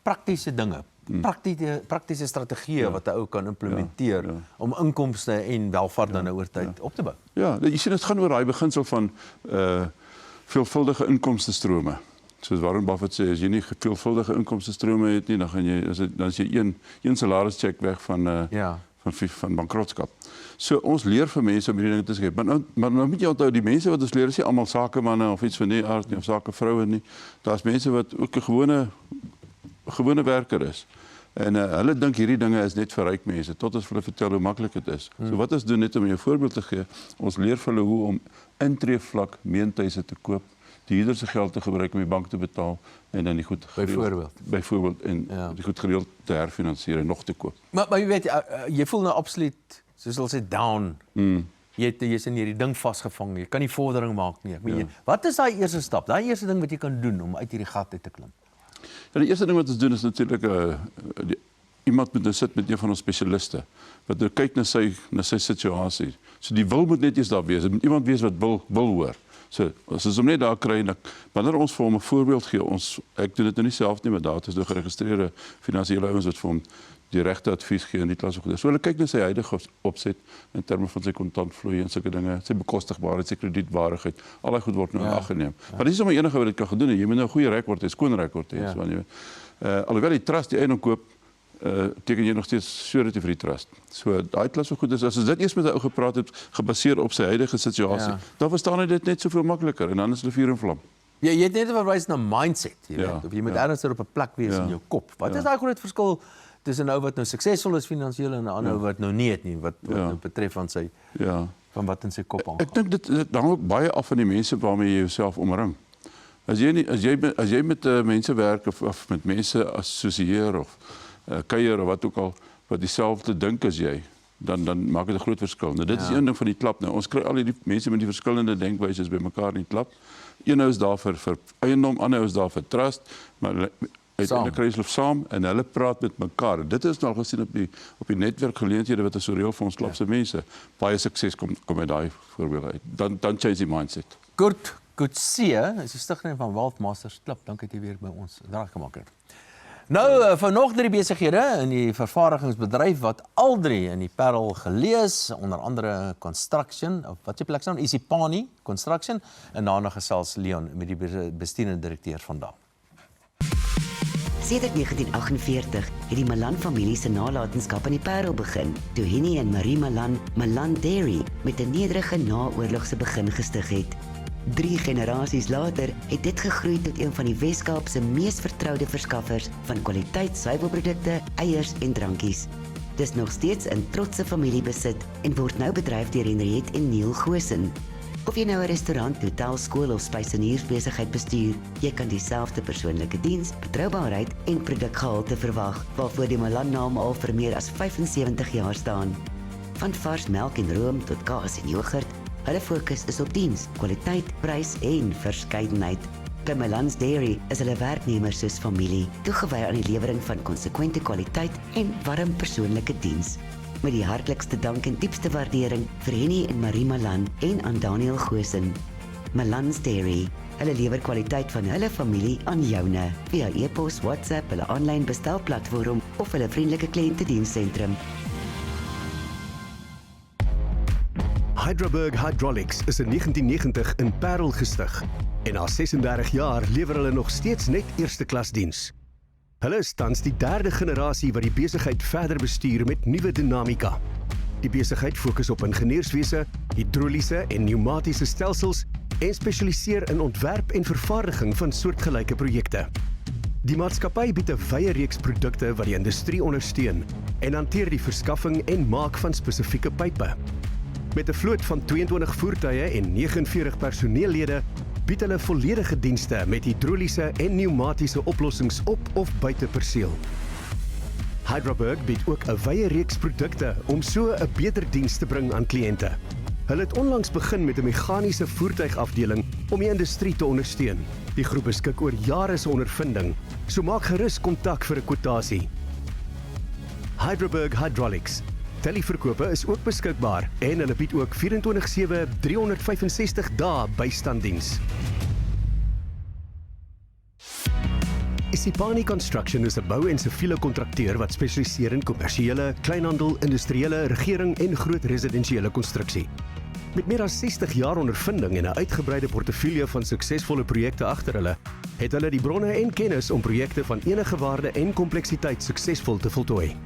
praktiese dinge? Praktiese strategieë wat 'n ou kan implementeer om inkomste en welvaart dan oor tyd op te bou. Ja, jy sien dit gaan oor daai beginsel van veelvuldige inkomstestrome. Soos Warren Buffett sê, as jy nie veelvuldige inkomstestrome het nie, dan gaan jy dan is jy een salarischeck weg van bankrotskap. So ons leer vir mense om hierdie dinge te skep. Maar nou moet jy onthou, die mense wat ons leer is nie almal sakemanne of iets van die aard nie, of sakevroue nie. Daar's mense wat ook 'n gewone werker is. En hulle dink hierdie dinge is net vir ryk mense, tot ons vir hulle vertel hoe maklik dit is. So wat ons doen, net om 'n voorbeeld te gee, ons leer vir hulle hoe om intreevlak meentuise te koop, die huurder se geld te gebruik om die bank te betaal en dan die goed byvoorbeeld en die goed gereeld te herfinansier en nog te koop. Maar jy weet, jy voel nou absoluut, soos hulle sê, down. Jy's in hierdie ding vasgevang, jy kan nie vordering maak nie. Ek meen, wat is daai eerste stap? Daai eerste ding wat jy kan doen om uit hierdie gat uit te klim? Ja, die eerste ding wat ons doen is natuurlik iemand moet nou sit met een van ons spesialiste wat nou kyk na sy situasie. So die wil moet net eers daar wees. Dit moet iemand wees wat wil hoor. So as ons hom net daar kry en wanneer ons vir hom 'n voorbeeld gee, ek doen dit nou nie self nie, maar daar is nou geregistreerde finansiële ouens wat vir hom die regte advies gee in die klas ook. So hulle kyk na sy huidige opset in terme van sy kontantvloei en sulke dinge, sy bekostigbaarheid, sy kredietwaardigheid. Al daai goed word nou in ag geneem. Maar dis nie sommer enige wat dit kan gedoen nie. Jy moet nou 'n goeie rekord hê, skoon rekord hê, so aan jy weet. Alhoewel die trust die eiendom koop, teken jy nog steeds surety vir die trust. So daai klas so goed is as ons dit eers met 'n ou gepraat het gebaseer op sy huidige situasie. Dan verstaan hy dit net soveel makliker en dan is hulle vuur en vlam. Jy het net verwys na mindset, jy Ja, weet, of jy moet ja. ergens op 'n plek wees Ja. in jou kop. Wat Ja. is daai groot verskil tussen nou wat nou suksesvol is finansiëel en 'n ander wat nou nie het nie, wat nou betref van sy van wat in sy kop aangaan? Ek dink dit hang ook baie af van die mense waarmee jy jouself omring. As jy met mense werk of met mense assosieer of kuier of wat ook al wat dieselfde dink as jy, dan maak dit 'n groot verskil. Nou dit is een ding van die klap nou. Ons kry al die mense met die verskillende denkwyses bymekaar in die klap. Een is daar vir eiendom, ander is daar vir trust, maar uiteindelik kry hulle saam en hulle praat met mekaar. Dit is nou gesien op die netwerkgeleenthede wat so reël vir ons klap se mense. Baie sukses kom uit daai voorbeeld uit. Dan change die mindset. Kurt Coetzee is die stigter van Wealth Masters Klub. Dankie dat jy weer by ons reg gemaak het. Nou, van nog 3 besighede in die vervaardigingsbedryf wat al 3 in die Parel gelees, onder andere Construction, of wat jy plek staan, Isipani Construction, en daarna gesels Leon met die bestuurende direkteur vandag. Sedert 1948 het die Malan familie se nalatenskap in die Parel begin, toe Henny en Marie Malan Dairy met 'n nederige naoorlogse begin gestig het. 3 generasies later het dit gegroei tot een van die Wes-Kaap se mees vertroude verskaffers van kwaliteit suiwelprodukte, eiers en drankies. Dis nog steeds in trotse familiebesit en word nou bedryf deur Henriette en Neil Goosen. Of jy nou 'n restaurant, hotel, skool of spyseniersbesigheid bestuur, jy kan dieselfde persoonlike diens, betroubaarheid en produkgehalte verwag, waarvoor die Malan naam al vir meer as 75 jaar staan. Van vars melk en room tot kaas en jogurt, hulle fokus is op diens, kwaliteit, prys en verskeidenheid. By Malan's Dairy is hulle werknemers soos familie, toegewy aan die lewering van konsekwente kwaliteit en warm persoonlike diens. Met die hartlikste dank en diepste waardering vir Henny en Marie Malan en aan Daniel Goosen. Malan's Dairy, hulle lewer kwaliteit van hulle familie aan joune via e-pos, WhatsApp, hulle aanlyn bestelplatform of hulle vriendelike kliëntediensentrum. Hydraberg Hydraulics is in 1990 in Parel gestig en na 36 jaar lewer hulle nog steeds net eerste klas diens. Hulle is tans die 3de generasie wat die besigheid verder bestuur met nuwe dinamika. Die besigheid fokus op ingenieurswese, hidroliese en pneumatiese stelsels en spesialiseer in ontwerp en vervaardiging van soortgelyke projekte. Die maatskappy bied 'n wye reeks produkte wat die industrie ondersteun en hanteer die verskaffing en maak van spesifieke pype. Met 'n vloot van 22 voertuie en 49 personeellede bied hulle volledige dienste met hidroliese en pneumatiese oplossings op of buite perseel. Hydraberg bied ook 'n wye reeks produkte om so 'n beter diens te bring aan kliënte. Hulle het onlangs begin met 'n meganiese voertuigafdeling om die industrie te ondersteun. Die groep beskik oor jare se ondervinding, so maak gerus kontak vir 'n kwotasie. Hydraberg Hydraulics. Televerkope is ook beskikbaar en hulle bied ook 24/7 365 dae bystanddiens. Isipani Construction is 'n bou- en siviele kontrakteur wat spesialiseer in kommersiële, kleinhandel, industriële, regering en groot residensiële konstruksie. Met meer as 60 jaar ondervinding en 'n uitgebreide portefeulje van suksesvolle projekte agter hulle, het hulle die bronne en kennis om projekte van enige waarde en kompleksiteit suksesvol te voltooi.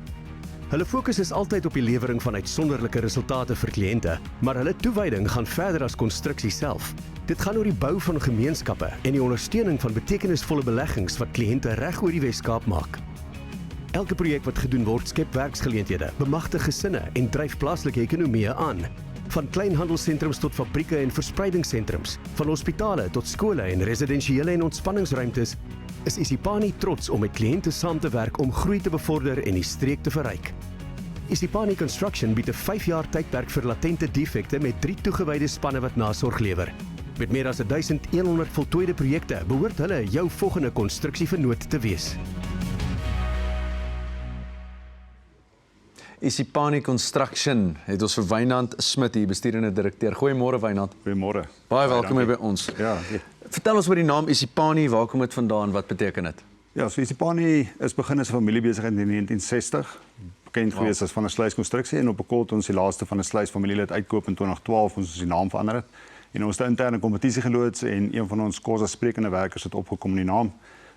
Hulle fokus is altyd op die lewering van uitsonderlike resultate vir kliënte, maar hulle toewyding gaan verder as konstruksie self. Dit gaan oor die bou van gemeenskappe en die ondersteuning van betekenisvolle beleggings wat kliënte reg oor die Wes-Kaap maak. Elke projek wat gedoen word, skep werksgeleenthede, bemagtig gesinne en dryf plaaslike ekonomie aan. Van kleinhandelsentrums tot fabrieke en verspreidingssentrums, van hospitale tot skole en residensiële en ontspanningsruimtes, is Isipani trots om met kliënte saam te werk om groei te bevorder en die streek te verryk. Isipani Construction bied 'n 5 jaar tydperk vir latente defekte met 3 toegewyde spanne wat nasorg lewer. Met meer as 1100 voltooide projekte behoort hulle jou volgende konstruksievernoot te wees. Isipani Construction het ons vir Wynand Smit hier, bestuurende direkteur. Goeiemôre Wynand. Goeiemôre. Baie welkom hier by ons. Ja. Vertel ons oor die naam Isipani, waar kom dit vandaan, wat beteken dit? Ja, so Isipani is begin as 'n familiebesigheid in 1960, bekend gewees as van 'n sluiskonstruksie en op 'n kol toe ons die laaste van 'n sluisfamilie het uitkoop in 2012 ons die naam verander het. En ons het 'n interne kompetisie geloods en een van ons Khoza sprekende werkers het opgekom in die naam.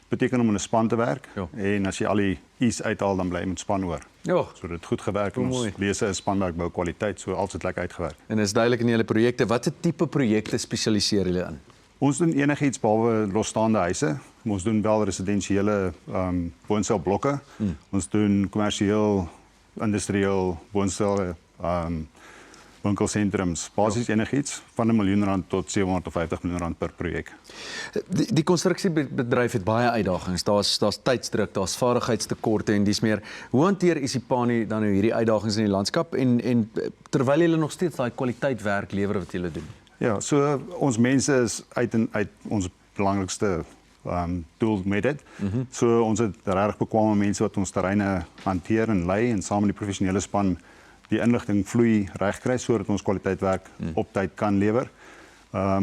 Beteken om in 'n span te werk. Ja. En as jy al die I's uithaal dan bly jy met span hoor. Ja. So dit het goed gewerk en ons lese is spanwerk bou kwaliteit, so alles het lekker uitgewerk. En is duidelik in julle projekte, watter tipe projekte spesialiseer julle in? Ons doen enigiets behalwe losstaande huise. Ons doen wel residensiële woonstelblokke. Ons doen kommersieel, industrieel, woonstel, winkelsentrums. Basies enigiets van R1 miljoen tot R750 miljoen per projek. Die konstruksiebedryf het baie uitdagings. Daar's tydsdruk, daar's vaardigheidstekorte en dis meer. Hoe hanteer Isipani dan nou hierdie uitdagings in die landskap en terwyl julle nog steeds daai kwaliteit werk lewer wat julle doen? Ja, so ons mense is uit ons belangrikste doel met dit. So ons het regtig bekwame mense wat ons terreine hanteer en lei en saam met die professionele span die inligting vloei reg kry sodat ons kwaliteitwerk op tyd kan lewer.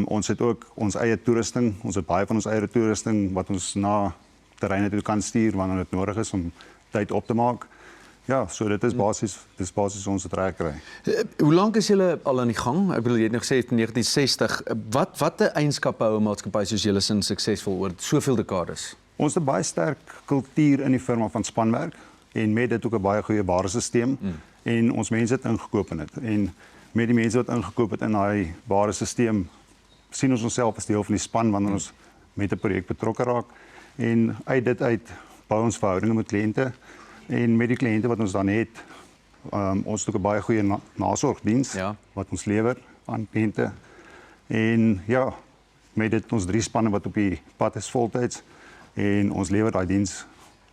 Ons het ook ons eie toerusting, ons het baie van ons eie toerusting wat ons na terreine toe kan stuur wanneer dit nodig is om tyd op te maak. Ja, so dit is basies ons het reg kry. Hoe lank is julle al aan die gang? Ek bedoel jy het nou gesê 1960. Watte eienskappe hou 'n maatskappy soos julle sin suksesvol oor soveel dekades? Ons het 'n baie sterk kultuur in die firma van spanwerk en met dit ook 'n baie goeie baresisteem en ons mense het ingekoop in dit. En met die mense wat ingekoop het in daai baresisteem sien ons onsself as deel van die span wanneer ons met 'n projek betrokke raak en uit dit bou ons verhoudinge met kliënte. En met die kliënte wat ons dan het, ons het ook 'n baie goeie nasorgdiens wat ons lewer aan kliënte. En ja, met dit ons 3 spanne wat op die pad is voltyds en ons lewer daai diens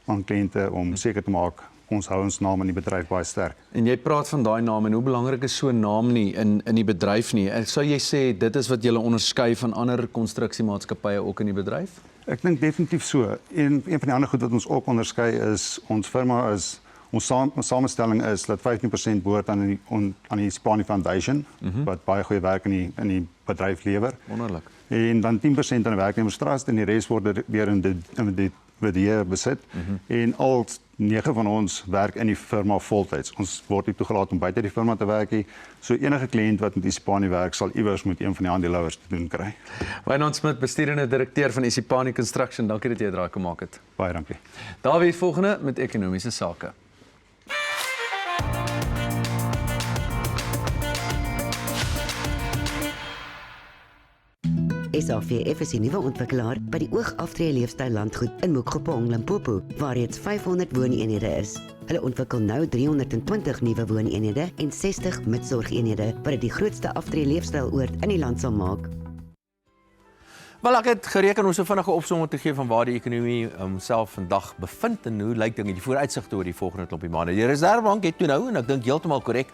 aan kliënte om seker te maak ons hou ons naam in die bedryf baie sterk. En jy praat van daai naam en hoe belangrik is so 'n naam nie in die bedryf nie. Sou jy sê dit is wat julle onderskei van ander konstruksiemaatskappye ook in die bedryf? Ek dink definitief so. En een van die ander goed wat ons ook onderskei is ons firma ons samestelling is dat 15% behoort aan die Isipani Foundation wat baie goeie werk in die bedryf lewer. Wonderlik. En dan 10% aan die werknemerstrust en die res word weer in die besit. En al 9 van ons werk in die firma voltyds. Ons word nie toegelaat om buite die firma te werk nie. So enige kliënt wat met Isipani werk sal iewers met een van die aandeelhouers te doen kry. Wynand Smit, besturende direkteur van Isipani Construction. Dankie dat jy draai gemaak het. Baie dankie. Dawie volgende met ekonomiese sake. SAVF is die nuwe ontwikkelaar by die Oogaftree Leefstyl Landgoed in Mokgopong, Limpopo, waar reeds 500 wooneenhede is. Hulle ontwikkel nou 320 nuwe wooneenhede en 60 midsorgeenhede wat dit die grootste aftree leefstyloord in die land sal maak. Wel, ek het gereken om so vinnige opsomming te gee van waar die ekonomie homself vandag bevind en hoe lyk dinge die vooruitsigte oor die volgende klompie maande. Die Reserwebank het toe nou en ek dink heeltemal korrek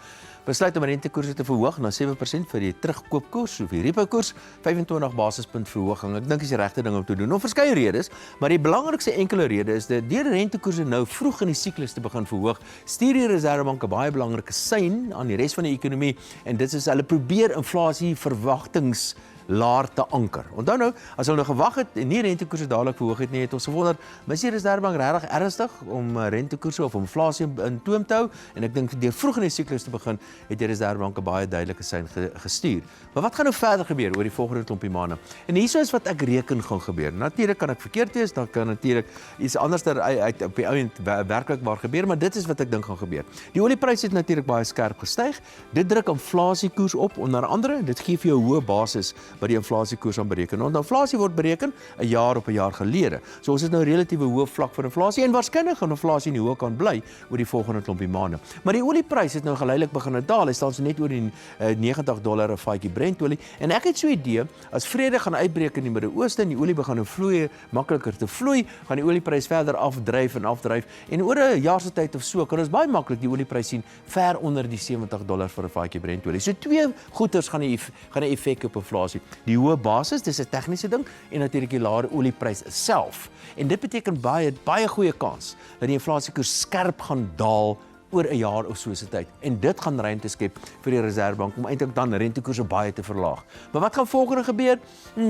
besluit om rentekoerse te verhoog na 7% vir die terugkoopkoers of die repo-koers, 25 basispunt verhoging. Ek dink dis die regte ding om te doen. Om verskeie redes, maar die belangrikste enkele rede is dat deur rentekoerse nou vroeg in die siklus te begin verhoog, stuur die Reserwebank 'n baie belangrike sein aan die res van die ekonomie en dit is hulle probeer inflasie verwagtings laer te anker. Onthou nou, as hulle nou gewag het en nie rentekoerse dadelik verhoog het nie, het ons gewonder, is die Reserwebank regtig ernstig om rentekoerse of inflasie in toom te hou? En ek dink deur vroeg in die siklus te begin, het die Reserwebank 'n baie duidelike sein gestuur. Maar wat gaan nou verder gebeur oor die volgende klompie maande? En hierso is wat ek reken gaan gebeur. Natuurlik kan ek verkeerd wees, dan kan natuurlik iets anders uit op die ouend werklik waar gebeur, maar dit is wat ek dink gaan gebeur. Die oliepryse het natuurlik baie skerp gestyg. Dit druk inflasiekoers op, onder andere, dit gee vir jou 'n hoë basis wat die inflasiekoers aan bereken. Want inflasie word bereken 'n jaar op 'n jaar gelede. So ons het nou 'n relatief hoë vlak vir inflasie en waarskynlik gaan inflasie nie hoog kan bly oor die volgende klompie maande. Maar die oliepryse het nou geleidelik begin daal. Hy staan so net oor die $90 'n vatjie Brentolie en ek het so 'n idee as vrede gaan uitbreek in die Midde-Ooste en die olie begin nou vloei, makliker te vloei, gaan die olieprys verder afdryf en oor 'n jaar se tyd of so kan ons baie maklik die olieprys sien ver onder die $70 vir 'n vatjie Brentolie. So twee goeters gaan 'n effek op inflasie. Die hoë basis, dis 'n tegniese ding en natuurlik die lae olieprys self. En dit beteken baie goeie kans dat die inflasiekoers skerp gaan daal oor 'n jaar of so se tyd. En dit gaan ruimte skep vir die Reserwebank om eintlik dan rentekoerse baie te verlaag. Maar wat gaan volgende gebeur?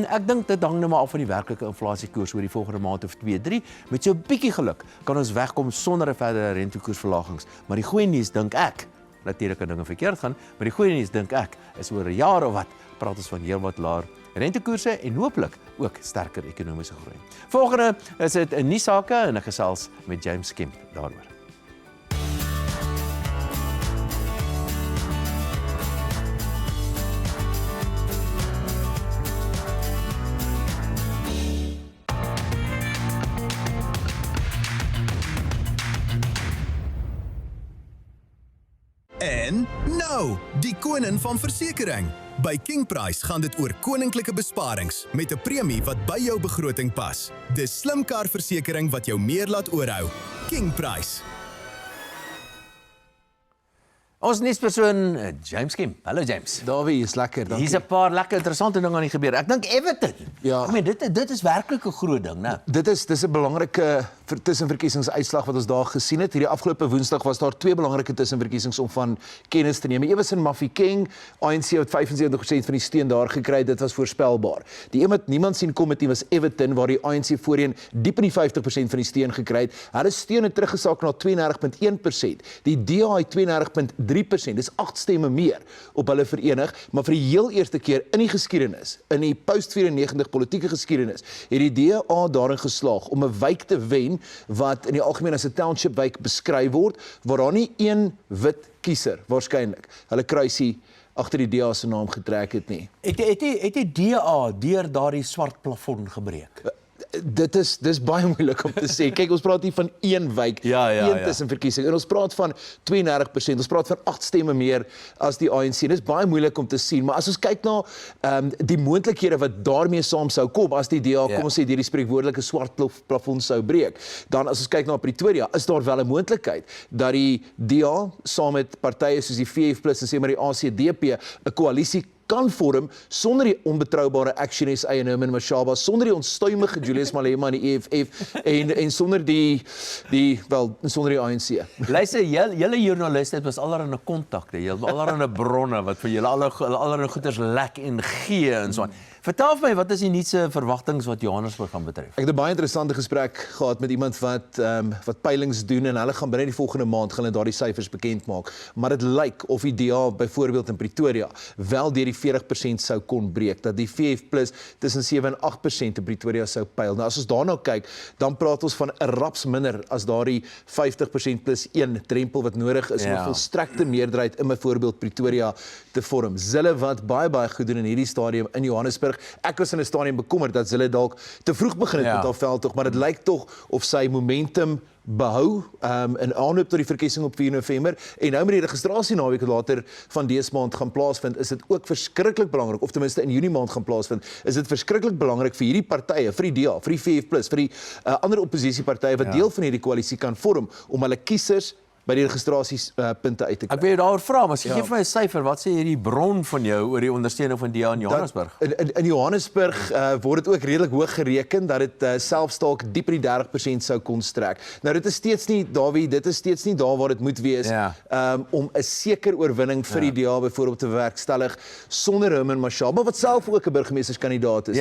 Ek dink dit hang nou maar af van die werklike inflasiekoers oor die volgende maand of 2, 3. Met so 'n bietjie geluk kan ons wegkom sonder 'n verdere rentekoersverlagings. Maar die goeie nuus dink ek, natuurlik kan dinge verkeerd gaan, maar die goeie nuus dink ek is oor 'n jaar of wat praat ons van heelwat laer rentekoerse en hooplik ook sterker ekonomiese groei. Volgende is dit 'n nuus sake en 'n gesels met James Kemp daaroor. En nou, die koning van versekering. By King Price gaan dit oor koninklike besparings met 'n premie wat by jou begroting pas. Dis slim karversekering wat jou meer laat oorhou. King Price. Ons nuuspersoon James Kemp. Hallo James. Dawie, is lekker. Dankie. Hier's 'n paar lekker interessante dinge aan die gebeur. Ek dink Everton. Ja. Ek meen dit is werklik 'n groot ding, né? Dis 'n belangrike tussenverkiesingsuitslag wat ons daar gesien het. Hierdie afgelope Woensdag was daar 2 belangrike tussenverkiesings om van kennis te neem. Ewersin Mafeking, ANC het 75% van die steun daar gekry. Dit was voorspelbaar. Die een wat niemand sien kom het nie was Everton waar die ANC voorheen diep in die 50% van die steun gekry het. Hulle steun het teruggesak na 32.1%. Die DA het 32.3%. Dis 8 stemme meer op hulle verenig, maar vir die heel eerste keer in die geskiedenis, in die post-94 politieke geskiedenis, het die DA daarin geslaag om 'n wijk te wen wat in die algemeen as 'n township wijk beskryf word, waar daar nie een wit kiezer waarskynlik hulle kruisie agter die DA se naam getrek het nie. Het die DA deur daardie swart plafon gebreek? Dis baie moeilik om te sê. Kyk, ons praat hier van een wijk, een tussenverkiesing. En ons praat van 32%, ons praat van 8 stemme meer as die ANC. Dis baie moeilik om te sien, maar as ons kyk na die moontlikhede wat daarmee saam sou kom as die DA, kom ons sê, deur die spreekwoordelike swart plafon sou breek, dan as ons kyk na Pretoria, is daar wel 'n moontlikheid dat die DA saam met partye soos die VF+ en sê maar die ACDP 'n koalisie kan vorm sonder die onbetroubare Action SA en Herman Mashaba, sonder die onstuimige Julius Malema en die EFF en sonder sonder die ANC. Luister, julle joernaliste het was allerhande kontakte, julle allerhande bronne wat vir julle allerhande goeders lek en gee en so aan. Vertel vir my, wat is die nuutste verwagtinge wat Johannesburg gaan betref? Ek het 'n baie interessante gesprek gehad met iemand wat peilings doen en hulle gaan binne die volgende maand gaan hulle daardie syfers bekend maak. Maar dit lyk of die DA byvoorbeeld in Pretoria wel deur die 40% sou kon breek, dat die VF+ tussen 7 en 8% in Pretoria sou pyl. Nou as ons daarna kyk, dan praat ons van 'n raps minder as daardie 50% plus 1 drempel wat nodig is om 'n volstrekte meerderheid in byvoorbeeld Pretoria te vorm. Zille wat baie goed doen in hierdie stadium in Johannesburg. Ek was in 'n stadium bekommerd dat Zille dalk te vroeg begin het met haar veldtog, maar dit lyk tog of sy momentum behou in aanloop tot die verkiesing op 4 November en nou met die registrasie naweek later van dese maand gaan plaasvind, is dit ook verskriklik belangrik, of ten minste in Junie maand gaan plaasvind, is dit verskriklik belangrik vir hierdie partye, vir die DA, vir die VF+, vir die ander oppositiepartye wat deel van hierdie koalisie kan vorm om hulle kiesers by die registrasiepunte uit te kry. Ek wil jou daaroor vra, maar as jy gee vir my 'n syfer, wat sê hierdie bron van jou oor die ondersteuning van DA in Johannesburg? In Johannesburg word dit ook redelik hoog gereken dat dit selfs dalk diep in die 30% sou kon strek. Nou dit is steeds nie, Dawie, dit is steeds nie daar waar dit moet wees om 'n seker oorwinning vir die DA byvoorbeeld te bewerkstellig sonder Herman Mashaba, wat self ook 'n burgemeesterskandidaat is.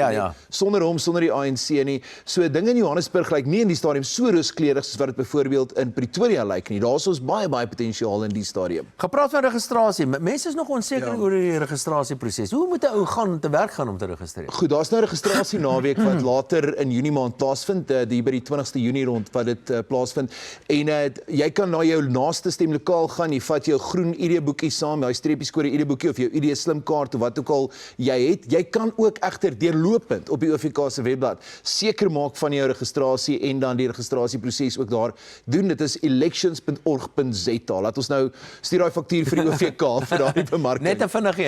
Sonder hom, sonder die ANC nie. So dinge in Johannesburg lyk nie in die stadium so rooskleurig soos wat dit byvoorbeeld in Pretoria lyk nie. Daar's baie potensiaal in die stadium. Gepraat van registrasie, mense is nog onseker oor die registrasieproses. Hoe moet 'n ou gaan te werk gaan om te registreer? Goed, daar's nou registrasie naweek wat later in Junie maand plaasvind, die by die 20ste Junie rond wat dit plaasvind. En jy kan na jou naaste stemlokaal gaan, jy vat jou groen ID-boekie saam, daai streepieskode ID-boekie of jou ID slimkaart of wat ook al jy het. Jy kan ook egter deurlopend op die OVK se webblad seker maak van jou registrasie en dan die registrasieproses ook daar doen. Dit is elections.org. Laat ons nou stuur daai faktuur vir die OVK vir daardie bemarking. Net 'n vinnige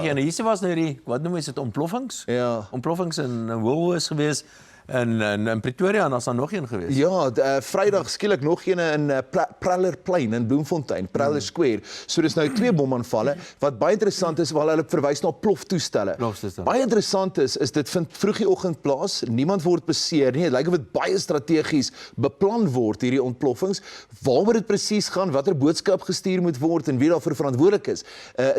een. Hier was nou die, wat noem jy dit, ontploffings? Ontploffings in Woolworths gewees. In Pretoria en as daar nog een gewees. Ja, Vrydag skielik nog een in Praller Plein in Bloemfontein, Praller Square. So dis nou 2 bomaanvalle. Wat baie interessant is, waar hulle verwys na ploftoestelle. Baie interessant is dit vind vroeg die oggend plaas. Niemand word beseer nie. Dit lyk of dit baie strategies beplan word hierdie ontploffings. Waaroor dit presies gaan, watter boodskap gestuur moet word en wie daarvoor verantwoordelik is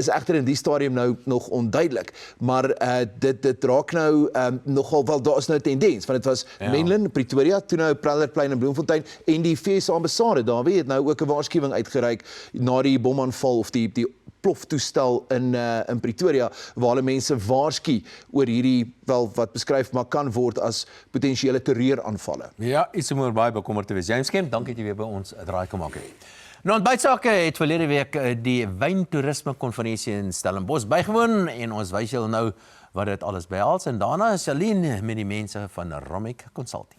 egter in die stadium nou nog onduidelik. Maar dit raak nou nogal wel, daar is nou 'n tendens. Dit was Menlyn, Pretoria, toe nou Prallerplein en Bloemfontein en die VS ambassade daar het nou ook 'n waarskuwing uitgereik na die bomaanval of die ploftoestel in Pretoria waar hulle mense waarsku oor hierdie wat beskryf maar kan word as potensiële terreuraanvalle. Ja, iets om oor baie bekommerd te wees. James Kemp, dankie dat jy weer by ons 'n draai kom maak het. Nou, Ontbytsake het verlede week die wyntoerisme konferensie in Stellenbosch bygewoon en ons wys julle nou wat dit alles behels en daarna is Celine met die mense van Romic Consulting.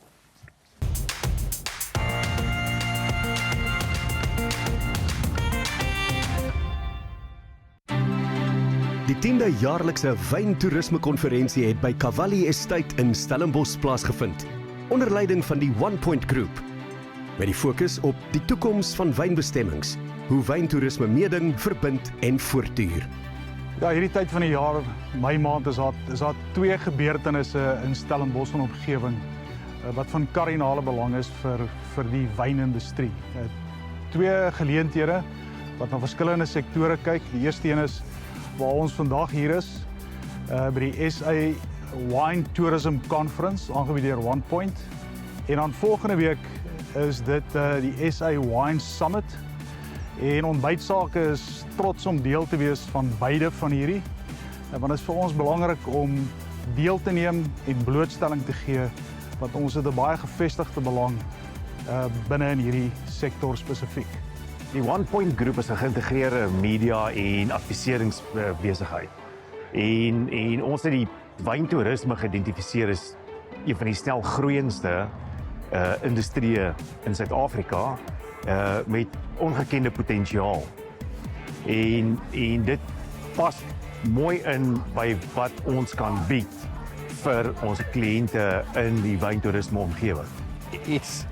Die 10de jaarlikse wyntoerisme-konferensie het by Cavalli Estate in Stellenbosch plaasgevind, onder leiding van die One Point Group, met die fokus op die toekoms van wynbestemmings, hoe wyntoerisme meeding, verbind en voortduur. Ja, hierdie tyd van die jaar, Mei maand, is daar twee gebeurtenisse in Stellenbosch en omgewing wat van kardinale belang is vir die wynindustrie. Twee geleenthede wat na verskillende sektore kyk. Die eerste een is waar ons vandag hier is, by die SA Wine Tourism Conference, aangebied deur One Point. En dan volgende week is dit die SA Wine Summit. En Ontbytsake is trots om deel te wees van beide van hierdie. Want dit is vir ons belangrik om deel te neem en blootstelling te gee, want ons het 'n baie gevestigde belang binne in hierdie sektor spesifiek. Die One Point Group is 'n geïntegreerde media en adviseringsbesigheid. En ons het die wyntoerisme geïdentifiseer as een van die snel groeiendste industrieë in Suid-Afrika met ongekende potensiaal. En dit pas mooi in by wat ons kan bied vir ons kliënte in die wyntoerisme omgewing. It's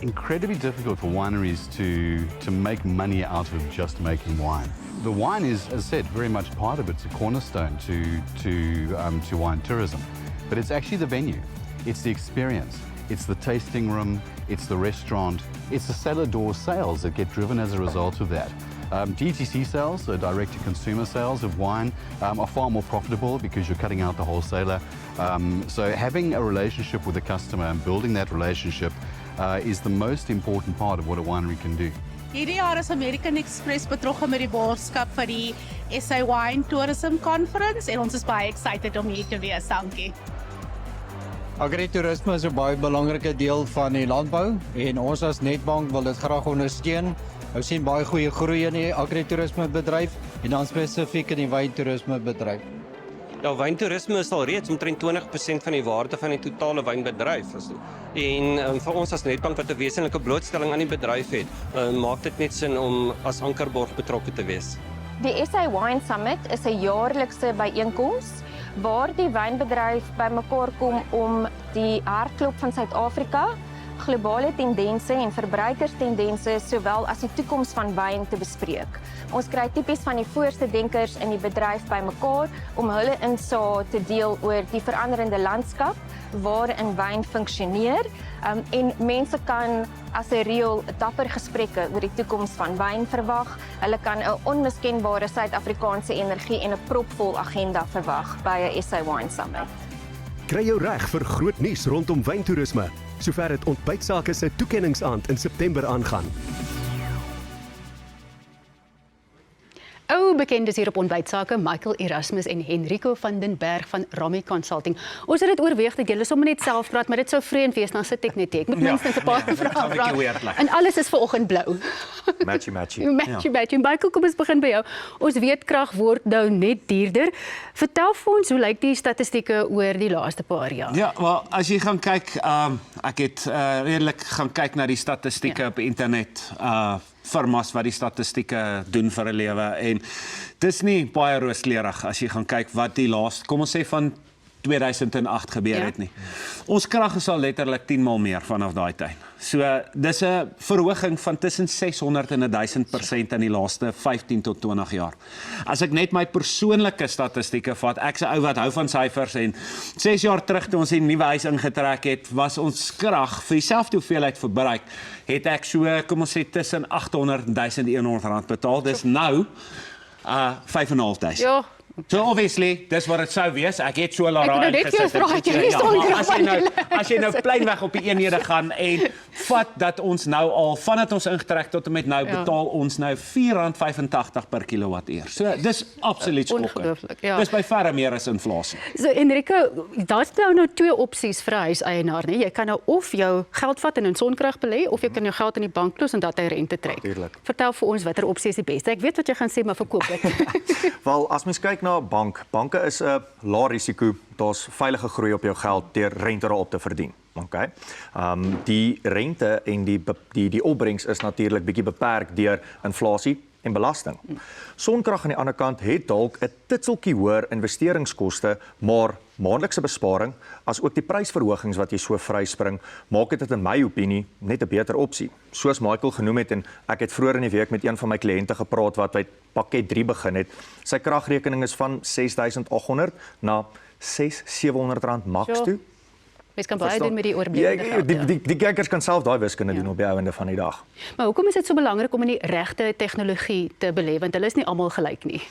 incredibly difficult for wineries to make money out of just making wine. The wine is, as I said, very much part of it. It's a cornerstone to wine tourism. But it's actually the venue. It's the experience. It's the tasting room. It's the restaurant. It's the cellar door sales that get driven as a result of that. DTC sales, so direct-to-consumer sales of wine, are far more profitable because you're cutting out the wholesaler. So having a relationship with the customer and building that relationship is the most important part of what a winery can do. Hierdie jaar is American Express betrokke met die borgskap vir die SA Wine Tourism Conference en ons is baie excited om hier te wees. Dankie. Agritourisme is 'n baie belangrike deel van die landbou en ons as Netbank wil dit graag ondersteun. Ons sien baie goeie groei in die agritourisme bedryf en dan spesifiek in die wyntoerisme bedryf. Ja, wyntoerisme is al reeds omtrent 20% van die waarde van die totale wynbedryf. En vir ons as Netbank wat 'n wesenlike blootstelling aan die bedryf het, maak dit net sin om as ankerborg betrokke te wees. Die SA Wine Summit is 'n jaarlikse byeenkoms waar die wynbedryf bymekaar kom om die hartklop van Suid-Afrika, globale tendense en verbruikerstendense sowel as die toekoms van wyn te bespreek. Ons kry tipies van die voorste denkers in die bedryf bymekaar om hulle insae te deel oor die veranderende landskap waarin wyn funksioneer en mense kan as 'n reël dapper gesprekke oor die toekoms van wyn verwag. Hulle kan 'n onmiskenbare Suid-Afrikaanse energie en 'n propvol agenda verwag by 'n SA Wine Summit. Kry jou reg vir groot nuus rondom wyntoerisme, sover dit Ontbytsake se toekenningsaand in September aangaan. Ou bekendes hier op Ontbytsake, Michael Erasmus en Henrico van den Berg van Rami Consulting. Ons het dit oorweeg dat julle sommer net self praat, maar dit sou vreemd wees, dan sit ek net hier. Ek moet minstens 'n paar vrae. En alles is vanoggend blou. Matchy. Matchy. Michael, kom ons begin by jou. Ons weet krag word nou net duurder. Vertel vir ons, hoe lyk die statistieke oor die laaste paar jaar? Ja, wel, as jy gaan kyk, ek het redelik gaan kyk na die statistieke op internet, firmas wat die statistieke doen vir 'n lewe en dis nie baie rooskleurig as jy gaan kyk wat die laaste, kom ons sê van 2008 gebeur het nie. Ons krag is al letterlik 10 maal meer vanaf daai tyd. So dis 'n verhoging van tussen 600 en 1000% in die laaste 15 tot 20 jaar. As ek net my persoonlike statistieke vat, ek's 'n ou wat hou van syfers en 6 jaar terug toe ons die nuwe huis ingetrek het, was ons krag vir dieselfde hoeveelheid verbruik, het ek so, kom ons sê tussen 800 en 1100 rand betaal. Dis nou 5.500. Ja. So obviously, dis wat dit sou wees. Ek het so laat raai gesit. As jy nou pleinweg op die eenhede gaan en vat dat ons nou al vandat ons ingetrek tot en met nou betaal ons nou R4.85 per kilowattuur. So dis absoluut skokkend. Dis by verre meer as inflasie. So Enrico, daar's nou twee opsies vir 'n huiseienaar, nee. Jy kan nou of jou geld vat en in sonkrag belê of jy kan jou geld in die bank los en dat hy rente trek. Vertel vir ons watter opsie is die beste. Ek weet wat jy gaan sê, maar verkoop dit. Wel, as mens kyk na banke is 'n lae risiko, daar's veilige groei op jou geld deur rente daarop te verdien. Okay. Die rente en die opbrengs is natuurlik bietjie beperk deur inflasie. en belasting. Sonkrag aan die ander kant het dalk 'n titseltjie hoër investeringskoste, maar maandelikse besparing, as ook die prysverhogings wat jy so vryspring, maak dit in my opinie net 'n beter opsie. Soos Michael genoem het, en ek het vroeër in die week met een van my kliënte gepraat wat by pakket 3 begin het. Sy kragrekening is van R6.800 na R600-700 max toe. Mens kan baie doen met die oorblywende geld. Die kijkers kan self daai wiskunde doen op die einde van die dag. Maar hoekom is dit so belangrik om in die regte tegnologie te belê, want hulle is nie almal gelyk nie?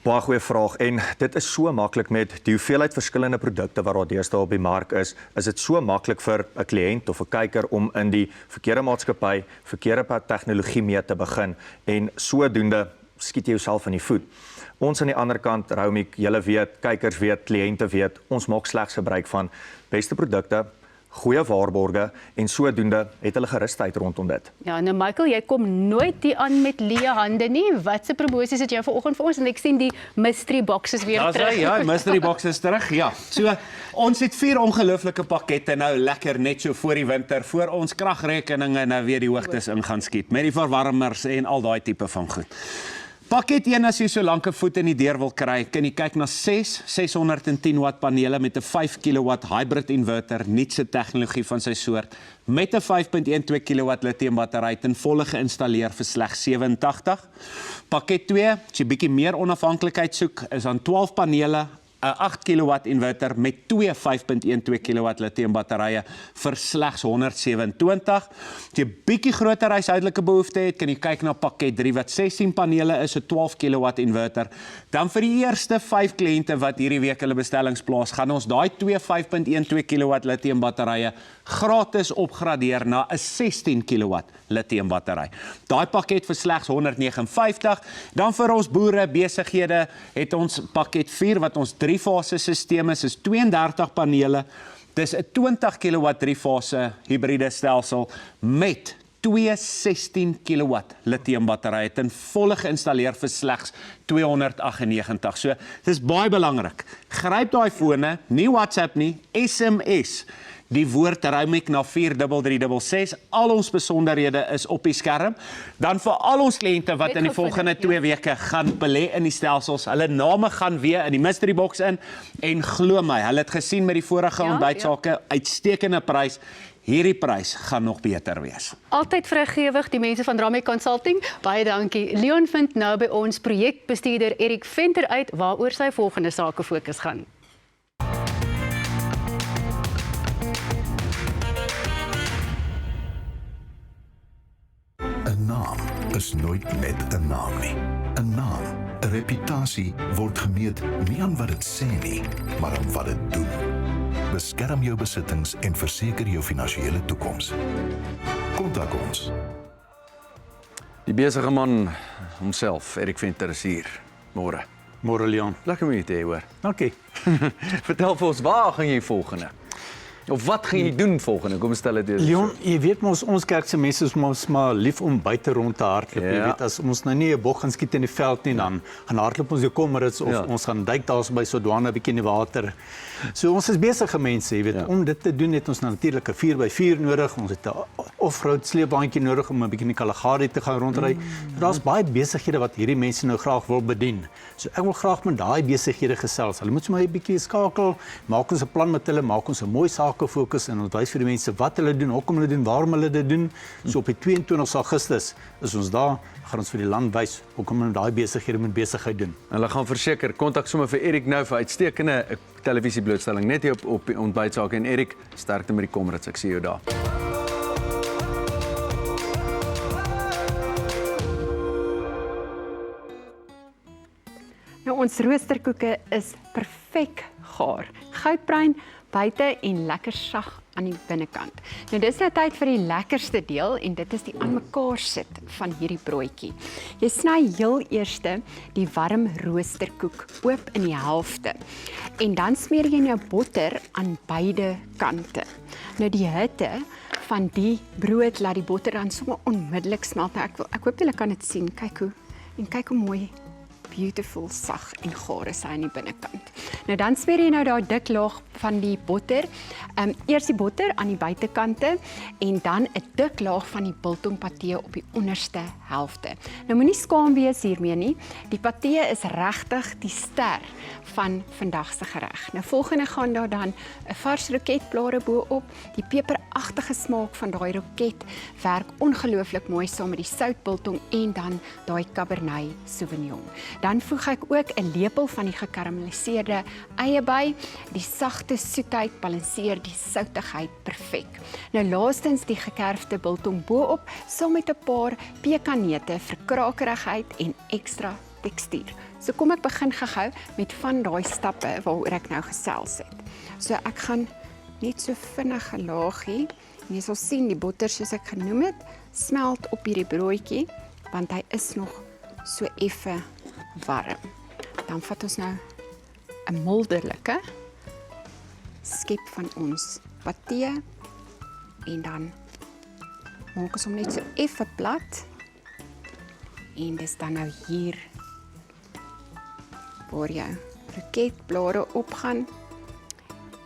Baie goeie vraag, en dit is so maklik met die hoeveelheid verskillende produkte wat daar deesdae op die mark is dit so maklik vir 'n kliënt of 'n kyker om in die verkeerde maatskappy, verkeerde tegnologie mee te begin, en sodoende skiet jy jouself in die voet. Ons aan die ander kant, Roumik, julle weet, kykers weet, kliënte weet, ons maak slegs gebruik van beste produkte, goeie waarborge, en sodoende het hulle gerusheid rondom dit. Ja, nou Michael, jy kom nooit hier aan met leë hande nie. Wat se promosies het jy vanoggend vir ons? En ek sien die mystery boxes weer terug. Ja, die mystery box is terug. Ja. So, ons het 4 ongelooflike pakkette nou lekker net so voor die winter, voor ons kragrekeninge nou weer die hoogtes in gaan skiet, met die verwarmers en al daai tipe van goed. Pakket 1, as jy so lank 'n voet in die deur wil kry, kan jy kyk na 6 610 watt panele met 'n 5 kW hybrid inverter, nuutste tegnologie van sy soort, met 'n 5.12 kW lithium battery ten volle geïnstalleer vir slegs R87. Pakket 2, as jy bietjie meer onafhanklikheid soek, is aan 12 panele, 'n 8 kW inverter met 2 5.12 kW lithium batterye vir slegs R127. As jy bietjie groter huishoudelike behoefte het, kan jy kyk na pakket 3 wat 16 panele is, 'n 12 kW inverter. Dan vir die eerste 5 kliënte wat hierdie week hulle bestellings plaas, gaan ons daai 2 5.12 kW lithium batterye gratis opgradeer na 'n 16 kW lithium battery. Daai pakket vir slegs R159. Dan vir ons boere, besighede, het ons pakket 4 wat ons 3-fase stelsel is 32 panele. Dis 'n 20 kW 3-fase hibriede stelsel met 2 16 kW lithium batterye ten volle geïnstalleer vir slegs R298. So, dis baie belangrik. Gryp daai fone, nie WhatsApp nie, SMS. Die woord Roumik na 43366. Al ons besonderhede is op die skerm. Dan vir al ons kliënte wat in die volgende 2 weke gaan belê in die stelsels, hulle name gaan weer in die mystery box in, en glo my, hulle het gesien met die vorige ontbytsake, uitstekende prys. Hierdie prys gaan nog beter wees. Altyd vrygewig, die mense van Ramik Consulting. Baie dankie. Leon vind nou by ons projekbestuurder Erik Venter uit waaroor sy volgende sake fokus gaan. Een naam is nooit net 'n naam nie. 'n Naam, 'n reputasie word gemeet nie aan wat dit sê nie, maar aan wat dit doen. Beskerm jou besittings en verseker jou finansiële toekoms. Kontak ons. Die besige man homself, Erik Venter, is hier. Môre. Môre Leon. Lekker om jou te hê, hoor. Dankie. Vertel vir ons, waar gaan jy volgende? Of wat gaan jy doen volgende? Kom stel dit eens. Leon, jy weet ons kerk se mense is ons maar lief om buite rond te hardloop. Jy weet, as ons nou nie 'n bok gaan skiet in die veld nie, dan gaan hardloop ons die Kommerits of ons gaan duik daar by Sodwana bietjie in die water. So ons is besige mense, jy weet, om dit te doen het ons natuurlik 'n 4x4 nodig. Ons het 'n off-road sleepbandjie nodig om 'n bietjie in die Kalahari te gaan rondry. Daar's baie besighede wat hierdie mense nou graag wil bedien. So ek wil graag met daai besighede gesels. Hulle moet sommer 'n bietjie skakel, maak ons 'n plan met hulle, maak ons 'n mooi sake fokus en ons wys vir die mense wat hulle doen, hoekom hulle doen, waarom hulle dit doen. So op die 22 Augustus is ons daar, gaan ons vir die land wys hoekom hulle daai besighede moet besigheid doen. Hulle gaan verseker kontak sommer vir Erik nou vir uitstekende televisieblootstelling net hier op die ontbytsake. En Erik, sterkte met die Kommerits. Ek sien jou daar. Nou, ons roosterkoeke is perfek gaar. Goudbruin buite en lekker sag aan die binnekant. Nou dis nou tyd vir die lekkerste deel en dit is die aan mekaar sit van hierdie broodjie. Jy sny heel eerste die warm roosterkoek oop in die helfte. En dan smeer jy nou botter aan beide kante. Nou die hitte van die brood laat die botter dan sommer onmiddellik smelt. Nou, ek hoop julle kan dit sien. Kyk hoe mooi beautiful sag en gaar is hy aan die binnekant. Nou dan smeer jy nou daai dik laag van die botter. Eers die botter aan die buitekante en dan 'n dik laag van die biltong patee op die onderste helfte. Nou moenie skaam wees hiermee nie. Die patee is regtig die ster van vandag se gereg. Nou volgende gaan daar dan 'n vars roketblare bo-op. Die peperagtige smaak van daai roket werk ongelooflik mooi saam met die soutbiltong en dan daai Cabernet Sauvignon. Dan voeg ek ook 'n lepel van die gekarameliseerde eie by. Die sagte soetheid balanseer die soutigheid perfek. Nou laastens die gekerfde biltong bo-op saam met 'n paar pekanneute vir krakerigheid en ekstra tekstuur. So kom ek begin gou met van daai stappe waaroor ek nou gesels het. So ek gaan net so vinnig 'n laagie. En jy sal sien die botter soos ek genoem het, smelt op hierdie broodjie want hy is nog so effe warm. Dan vat ons nou 'n molderlike skep van ons patee en dan maak ons hom net so effe plat. En dis dan nou hier waar jou roketblare opgaan.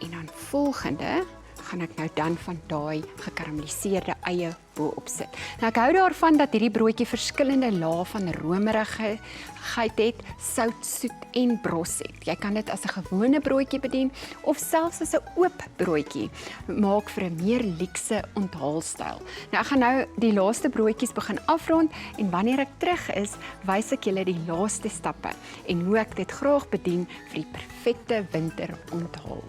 En dan volgende gaan ek nou dan van daai gekarameliseerde eie bo-op sit. Nou ek hou daarvan dat hierdie broodjie verskillende lae van romerigheid het, sout, soet en bros het. Jy kan dit as 'n gewone broodjie bedien of selfs as 'n oop broodjie maak vir 'n meer luukse onthaalstyl. Nou ek gaan nou die laaste broodjies begin afrond en wanneer ek terug is, wys ek julle die laaste stappe en hoe ek dit graag bedien vir die perfekte winteronthaal.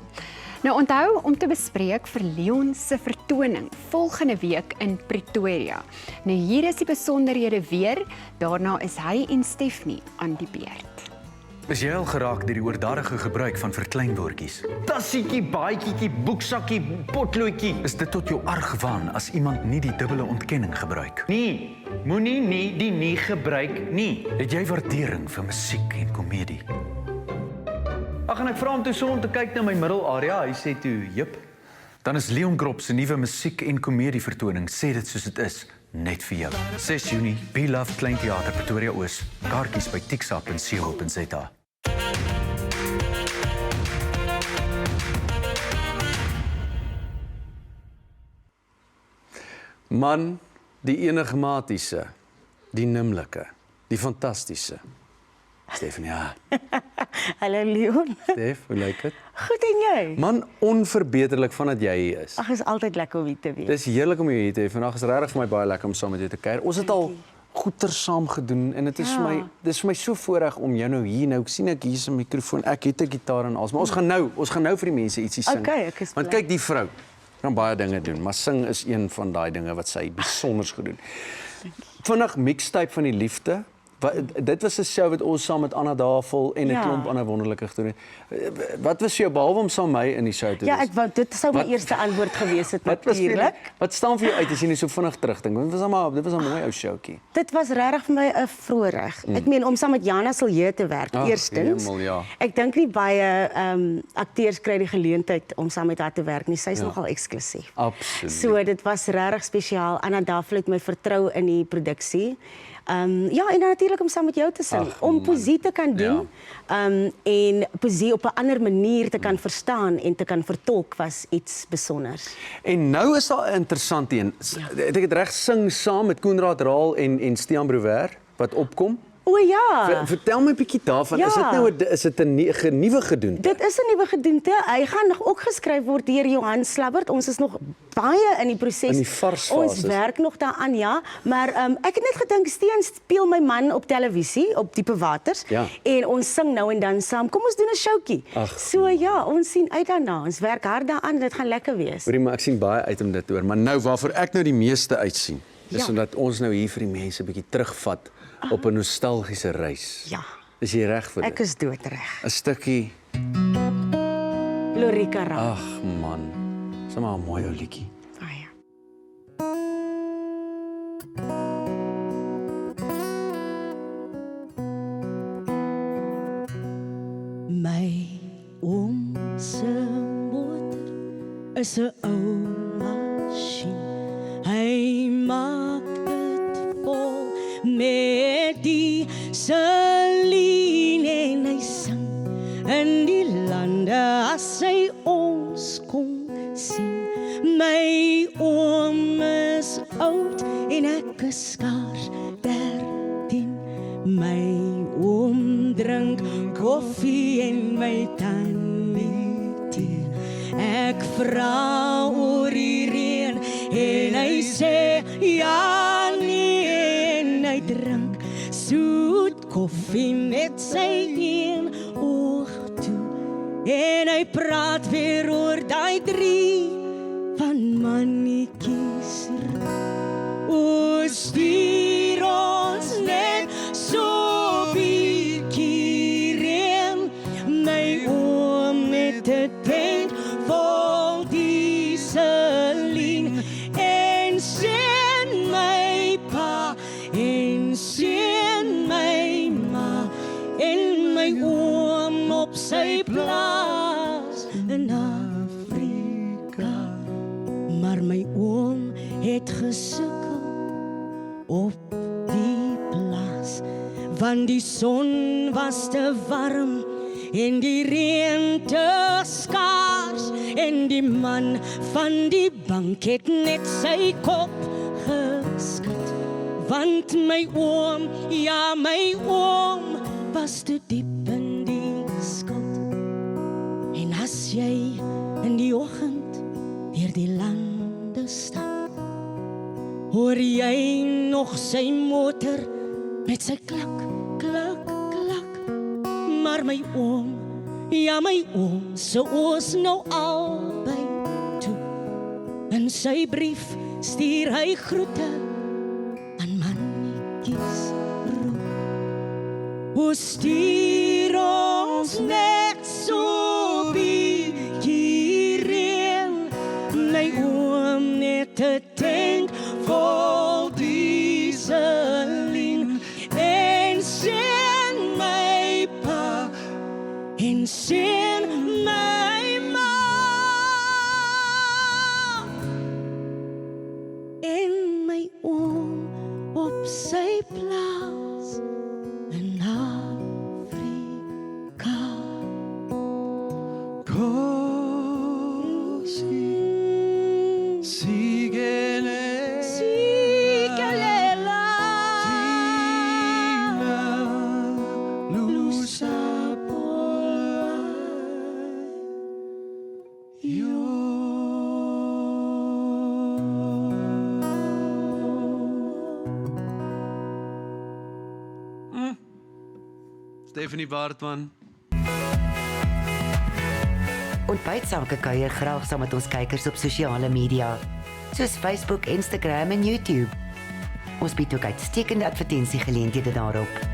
Nou onthou om te bespreek vir Leon se vertoning volgende week in Pretoria. Nou hier is die besonderhede weer, daarna is hy en Stephanie aan die beurt. Is jy al geraak deur die oordadige gebruik van verkleinwoordjies? Tassietjie, baadjie, boeksakkie, potloodjie. Is dit tot jou argwaan as iemand nie die dubbele ontkenning gebruik? Nee, moenie nie die nie gebruik nie. Het jy waardering vir musiek en komedie? Ag, en ek vra hom toe so om te kyk na my middelarea, hy sê toe, "Jep." Dan is Leon Grob se nuwe musiek en komedie vertoning, Sê dit soos dit is, net vir jou. 6 Junie, Be Love Klein Theater Pretoria Oos. Kaartjies by tiksap.co.za. Man, die enigmatiese, die nimmerlike, die fantastiese. Stephanie, ja. Hallo Leon. Stef, hoe lyk dit? Goed en jy? Man, onverbeterlik vandat jy hier is. Ag, is altyd lekker om hier te wees. Dis heerlik om jou hier te hê. Vandag is regtig vir my baie lekker om saam met jou te kuier. Ons het al goeie saam gedoen en dit is vir my vir my so voorreg om jou nou hier nou sien ek hier is 'n mikrofoon. Ek het 'n gitaar en alles, maar ons gaan nou vir die mense ietsie sing. Okay, ek is Want kyk die vrou kan baie dinge doen, maar sing is een van daai dinge wat sy besonders gedoen. Vinnig mixtape van die liefde. Dit was 'n show wat ons saam met Anna Davel en 'n klomp ander wonderlike gedoen het. Wat was jou behalwe om saam my in die show te wees? Ja, ek wou dit sou my eerste antwoord gewees het natuurlik. Wat staan vir jou uit as jy net so vinnig terugdink? Want dit was 'n mooi ou showtjie. Dit was regtig vir my 'n voorreg. Ek meen om saam met Jana Silje te werk eerstens. Hemel, ja. Ek dink nie baie akteurs kry die geleentheid om saam met haar te werk nie. Sy's nogal eksklusief. Absoluut. So dit was regtig spesiaal. Anna Davel het my vertrou in die produksie. Ja, en natuurlik om saam met jou te sing, om poesie te kan doen en poesie op 'n ander manier te kan verstaan en te kan vertolk was iets besonders. En nou is daar 'n interessant een. Ek het reg sing saam met Koenraad Raal en Stiaan Brouwer wat opkom. O ja. Vertel my 'n bietjie daarvan. Ja. Is dit 'n nuwe gedoente? Dit is 'n nuwe gedoente. Hy gaan nog ook geskryf word deur Johan Slabbert. Ons is nog baie in die proses. In die vars fase. Ons werk nog daaraan, ja. Maar ek het net gedink Steen speel my man op televisie op Diepe Waters en ons sing nou en dan saam. Kom ons doen 'n showtjie. So ja, ons sien uit daarna. Ons werk hard daaraan. Dit gaan lekker wees. Hoorie, maar ek sien baie uit om dit te hoor. Maar nou waarvoor ek nou die meeste uitsien, is omdat ons nou hier vir die mense 'n bietjie terugvat op 'n nostalgiese reis. Ja. Is jy reg vir dit? Ek is doodreg. 'n Stukkie Lorika Ram. Ag man. Dis maar 'n mooi ou liedjie. My oom se motor is 'n ou masjien. Hy maak dit vol met die se in die lande as hy ons kon sien. My oom is oud en ek is skaars 13. My oom drink koffie en my tannie tee. Ek vra oor die reën en hy sê ja nee en hy drink soet koffie met sy een oog toe en hy praat weer oor die 3 van mannetjies. O stuur ons net so bietjie reën, my oom met 'n tent vol dieselien en sien my pa en sien my ma en my oom op sy plaas in Afrika. Maar my oom het gesukkel op die plaas, want die son was te warm en die reën te skaars en die man van die bank het net sy kop geskud, want my oom, ja my oom was te diep in die skuld. En as jy in die oggend deur die lande stap, hoor jy nog sy motor met sy klak, klak, klak. Maar my oom, ja my oom, se oos nou albei toe. In sy brief stuur hy groete aan mannetjies roep. O stuur ons net so bietjie reën, my oom net 'n tent vol dieselien en sien my pa en sien my ma en my oom op sy plaas in Afrika. Stephanie Baartman. Ontbytsake kuier graag saam met ons kykers op sosiale media, soos Facebook, Instagram en YouTube. Ons bied ook uitstekende advertensiegeleenthede daarop.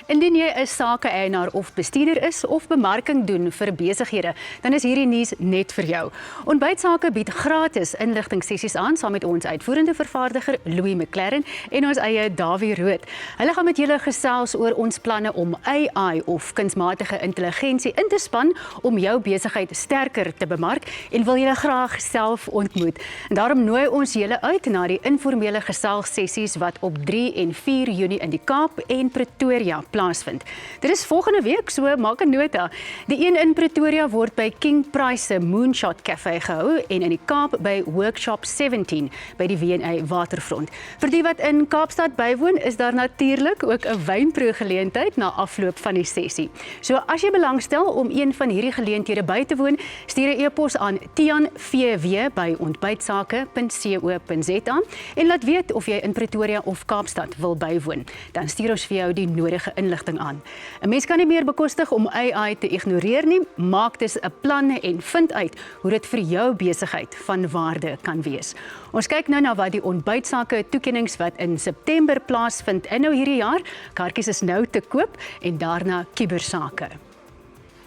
Indien jy 'n sake-eienaar of bestuurder is of bemarking doen vir besighede, dan is hierdie nuus net vir jou. Ontbytsake bied gratis inligtingsessies aan saam met ons uitvoerende vervaardiger Louis McLaren en ons eie Davie Rood. Hulle gaan met julle gesels oor ons planne om AI of kunsmatige intelligensie in te span om jou besigheid sterker te bemark en wil julle graag self ontmoet. En daarom nooi ons julle uit na die informele geselsessies wat op 3 en 4 Junie in die Kaap en Pretoria plaasvind. Dit is volgende week, so maak 'n nota. Die een in Pretoria word by King Price se Moonshot Cafe gehou en in die Kaap by Workshop 17 by die W&A Waterfront. Vir die wat in Kaapstad bywoon, is daar natuurlik ook 'n wynproe-geleentheid na afloop van die sessie. So as jy belangstel om een van hierdie geleenthede by te woon, stuur 'n e-pos aan tianvw@ontbytsake.co.za en laat weet of jy in Pretoria of Kaapstad wil bywoon. Dan stuur ons vir jou die nodige inligting aan. 'n Mens kan nie meer bekostig om AI te ignoreer nie. Maak dus 'n plan en vind uit hoe dit vir jou besigheid van waarde kan wees. Ons kyk nou na wat die ontbytsake toekennings wat in September plaasvind in nou hierdie jaar. Kaartjies is nou te koop en daarna kubersake.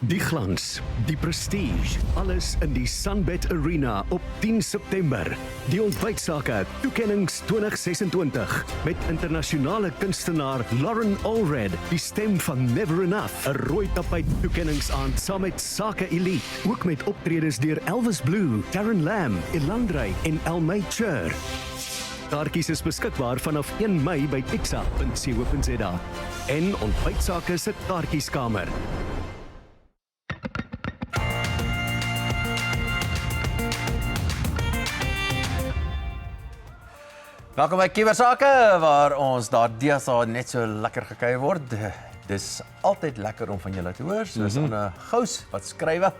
Die glans, die prestige, alles in die Sunbet Arena op 10 September. Die ontbytsake toekennings 2026 met internasionale kunstenaar Lauren Allred, die stem van Never Enough, 'n rooi tapijt toekenningsaand saam met Sake Elite, ook met optredes deur Elvis Blue, Karen Lamb, Elandrey en Elmay Chur. Kaartjies is beskikbaar vanaf 1 Mei by pixa.co.za. En Ontbytsake se kaartjieskamer. Welkom by Kiewersake, waar ons daar deesdae net so lekker gekuier word. Dis altyd lekker om van julle te hoor, soos Anne Gous wat skrywe.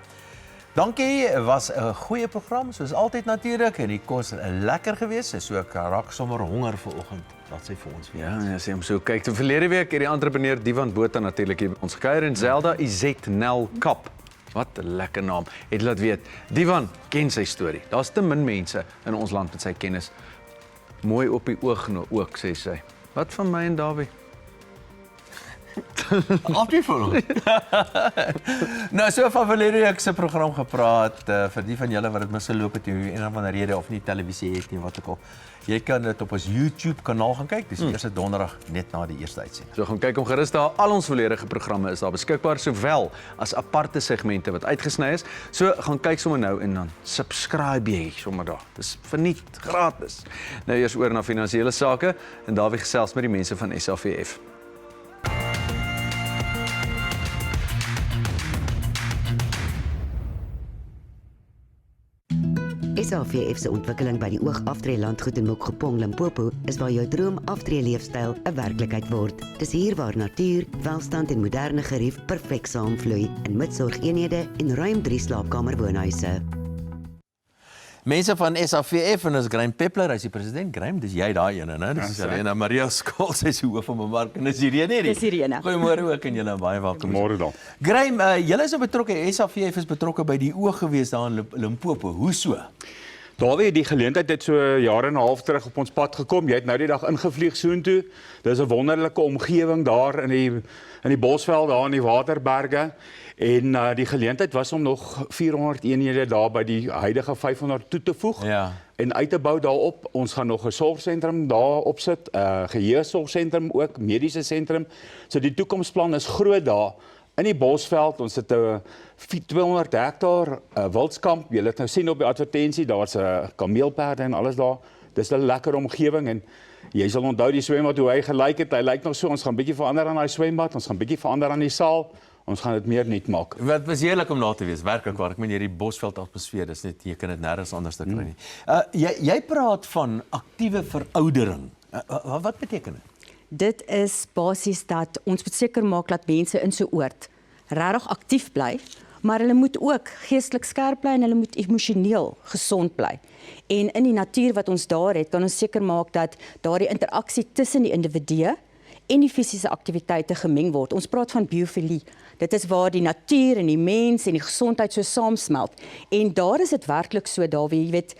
Dankie, was 'n goeie program, soos altyd natuurlik, en die kos lekker gewees, so ek raak sommer honger vanoggend. Laat sy vir ons weet. Ja, as jy hom so kyk, verlede week het die entrepreneur Divan Botha natuurlik hier by ons gekuier en Zelda Izet Nel Kap. Wat 'n lekker naam. Het laat weet, Divan ken sy storie. Daar's te min mense in ons land met sy kennis. Mooi op die oog nou ook, sê sy. Wat van my en Dawie? Afgevul. Nou, so van verlede week se program gepraat, vir die van julle wat dit misgeloop het, en of ander rede of nie televisie het nie, wat ook al. Jy kan dit op ons YouTube kanaal gaan kyk, dis die eerste donderdag net na die eerste uitsending. So gaan kyk om gerus daar, al ons volledige programme is daar beskikbaar, sowel as aparte segmente wat uitgesny is. So gaan kyk sommer nou en dan subscribe jy sommer daar. Dis verniet, gratis. Nou eers oor na finansiële sake en daar wie gesels met die mense van SAVF. SAVF se ontwikkeling by die Oogaftreë landgoed in Mokgopong, Limpopo, is waar jou droom aftreë leefstyl 'n werklikheid word. Dis hier waar natuur, welstand en moderne gerief perfek saamvloei in midsorgeenhede en ruim 3 slaapkamer woonhuise. Mense van SAVF en is Graeme Peppler, hy's die president. Graeme, dis jy daai ene, né? Dis Helena Maria Skool, sy is die hoof van bemarking en dis Irene hierdie. Dis Irene. Goeiemôre ook en julle baie welkom. Môre dan. Graeme, julle is betrokke, SAVF is betrokke by die oog gewees daar in Limpopo. Hoe so? Dawie, die geleentheid het so 'n jaar en 'n half terug op ons pad gekom. Jy het nou die dag ingevlieg soontoe. Dis 'n wonderlike omgewing daar in die Bosveld, daar in die Waterberge. En die geleentheid was om nog 400 eenhede daar by die huidige 500 toe te voeg. Ja. En uit te bou daarop. Ons gaan nog 'n sorgsentrum daar opsit, 'n geheuesorgsentrum ook, mediese sentrum. So die toekomsplan is groot daar. In die Bosveld, ons het 'n 200 hektaar wildskamp. Jy het nou sien op die advertensie, daar's 'n kameelperde en alles daar. Dis 'n lekker omgewing en jy sal onthou die swembad hoe hy gelyk het. Hy lyk nog so, ons gaan bietjie verander aan daai swembad, ons gaan bietjie verander aan die saal. Ons gaan dit meer nuut maak. Wat was heerlik om daar te wees, werklik waar. Ek meen hierdie Bosveld atmosfeer, dis net jy kan dit nêrens anders te kry nie. Jy praat van aktiewe veroudering. Wat beteken dit? Dit is basies dat ons moet seker maak dat mense in so 'n oord regtig aktief bly, maar hulle moet ook geestelik skerp bly en hulle moet emosioneel gesond bly. En in die natuur wat ons daar het, kan ons seker maak dat daardie interaksie tussen die individue en die fisiese aktiwiteite gemeng word. Ons praat van biofilie. Dit is waar die natuur en die mens en die gesondheid so saamsmelt. En daar is dit werklik so, Dawie, jy weet,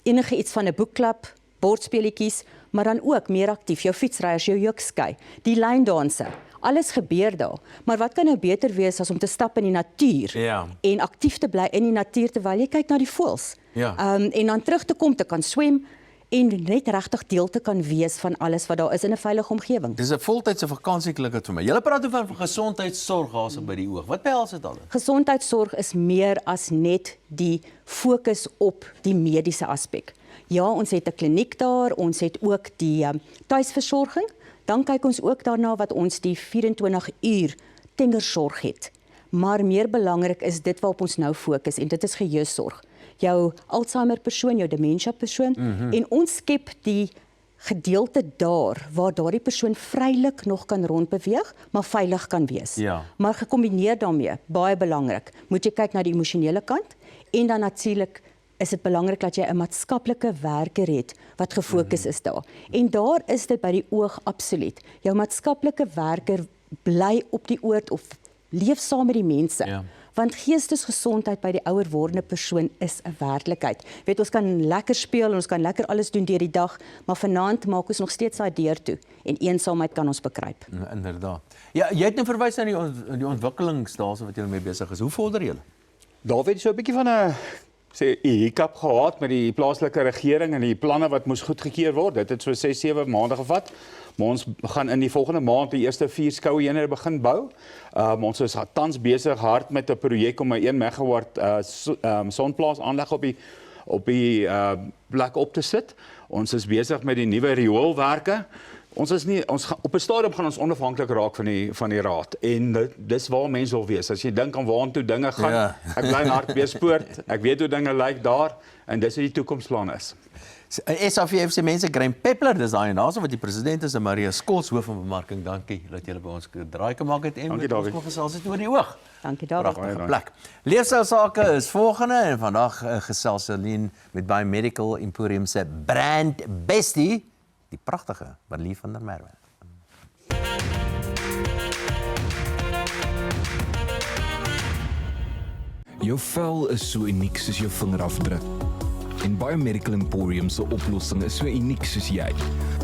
enige iets van 'n boekklub, bordspeletjies, maar dan ook meer aktief, jou fietsryers, jou jukskei, die lyndanse. Alles gebeur daar. Maar wat kan nou beter wees as om te stap in die natuur en aktief te bly in die natuur terwyl jy kyk na die voëls. En dan terug te kom te kan swem en net regtig deel te kan wees van alles wat daar is in 'n veilige omgewing. Dis 'n voltydse vakansie klink dit vir my. Julle praat oor van gesondheidsorg daarso by die oog. Wat behels dit al? Gesondheidsorg is meer as net die fokus op die mediese aspek. Ja, ons het 'n kliniek daar, ons het ook die tuisversorging. Dan kyk ons ook daarna wat ons die 24 uur tienersorg het. Maar meer belangrik is dit waarop ons nou fokus en dit is geheuesorg. Jou Alzheimer persoon, jou dementia persoon en ons skep die gedeelte daar waar daardie persoon vrylik nog kan rondbeweeg, maar veilig kan wees. Maar gekombineer daarmee, baie belangrik, moet jy kyk na die emosionele kant en dan natuurlik is dit belangrik dat jy 'n maatskaplike werker het wat gefokus is daar. En daar is dit by die oog absoluut. Jou maatskaplike werker bly op die oord of leef saam met die mense. Want geestesgesondheid by die ouer wordende persoon is 'n werklikheid. Weet, ons kan lekker speel en ons kan lekker alles doen deur die dag, maar vanaand maak ons nog steeds daai deur toe en eensaamheid kan ons bekruip. Inderdaad. Ja, jy het nou verwys na die ontwikkelingsdaalse wat julle mee besig is. Hoe vorder julle? Daar het so 'n bietjie van 'n hiccup gehad met die plaaslike regering en die planne wat moes goedgekeur word. Dit het so 6-7 maande gevat. Maar ons gaan in die volgende maand die eerste 4 skoueenhede begin bou. Ons is tans besig hard met 'n projek om 'n 1 megawatt sonplaas aanleg op die plek op te sit. Ons is besig met die nuwe rioolwerke. Op 'n stadium gaan ons onafhanklik raak van die raad en dis waar mense wil wees. As jy dink aan waartoe dinge gaan, Ja. ek bly in Hartbeespoort, ek weet hoe dinge lyk daar en dis wat die toekomsplan is. SAVF se mense, Graham Peppler, dis daai en daarso wat die president is, en Maria Skols, hoof van bemarking. Dankie dat julle by ons draai gemaak het en Dankie, met ons Dawie. kon gesels het oor die oog. Dankie Dawie. Pragtige plek. Leefstylsake is volgende en vandag gesels Celine met Biomedical Emporium se brand bestie, die pragtige Marlie van der Merwe. Jou vel is so uniek soos jou vingerafdruk. En Biomedical Emporium se oplossing is so uniek soos jy.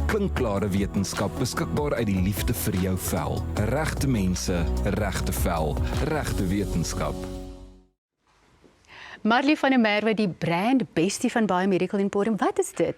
Klinkklare wetenskap beskikbaar uit die liefde vir jou vel. Regte mense, regte vel, regte wetenskap. Marlie van der Merwe, die brand bestie van Biomedical Emporium. Wat is dit?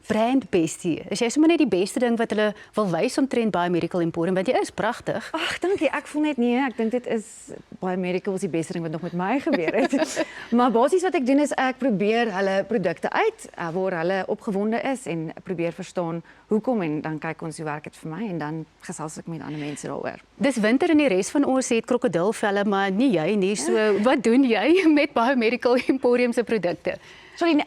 Brand bestie. Is jy sommer net die beste ding wat hulle wil wys omtrent Biomedical Emporium, want jy is pragtig. Ag, dankie. Ek voel net nee, ek dink dit is Biomedical is die beste ding wat nog met my gebeur het. Maar basies wat ek doen is ek probeer hulle produkte uit waar hulle opgewonde is en probeer verstaan hoekom en dan kyk ons hoe werk dit vir my en dan gesels ek met ander mense daaroor. Dis winter en die res van ons het krokodilvelle, maar nie jy nie. So wat doen jy met Biomedical Emporium se produkte? Sorry,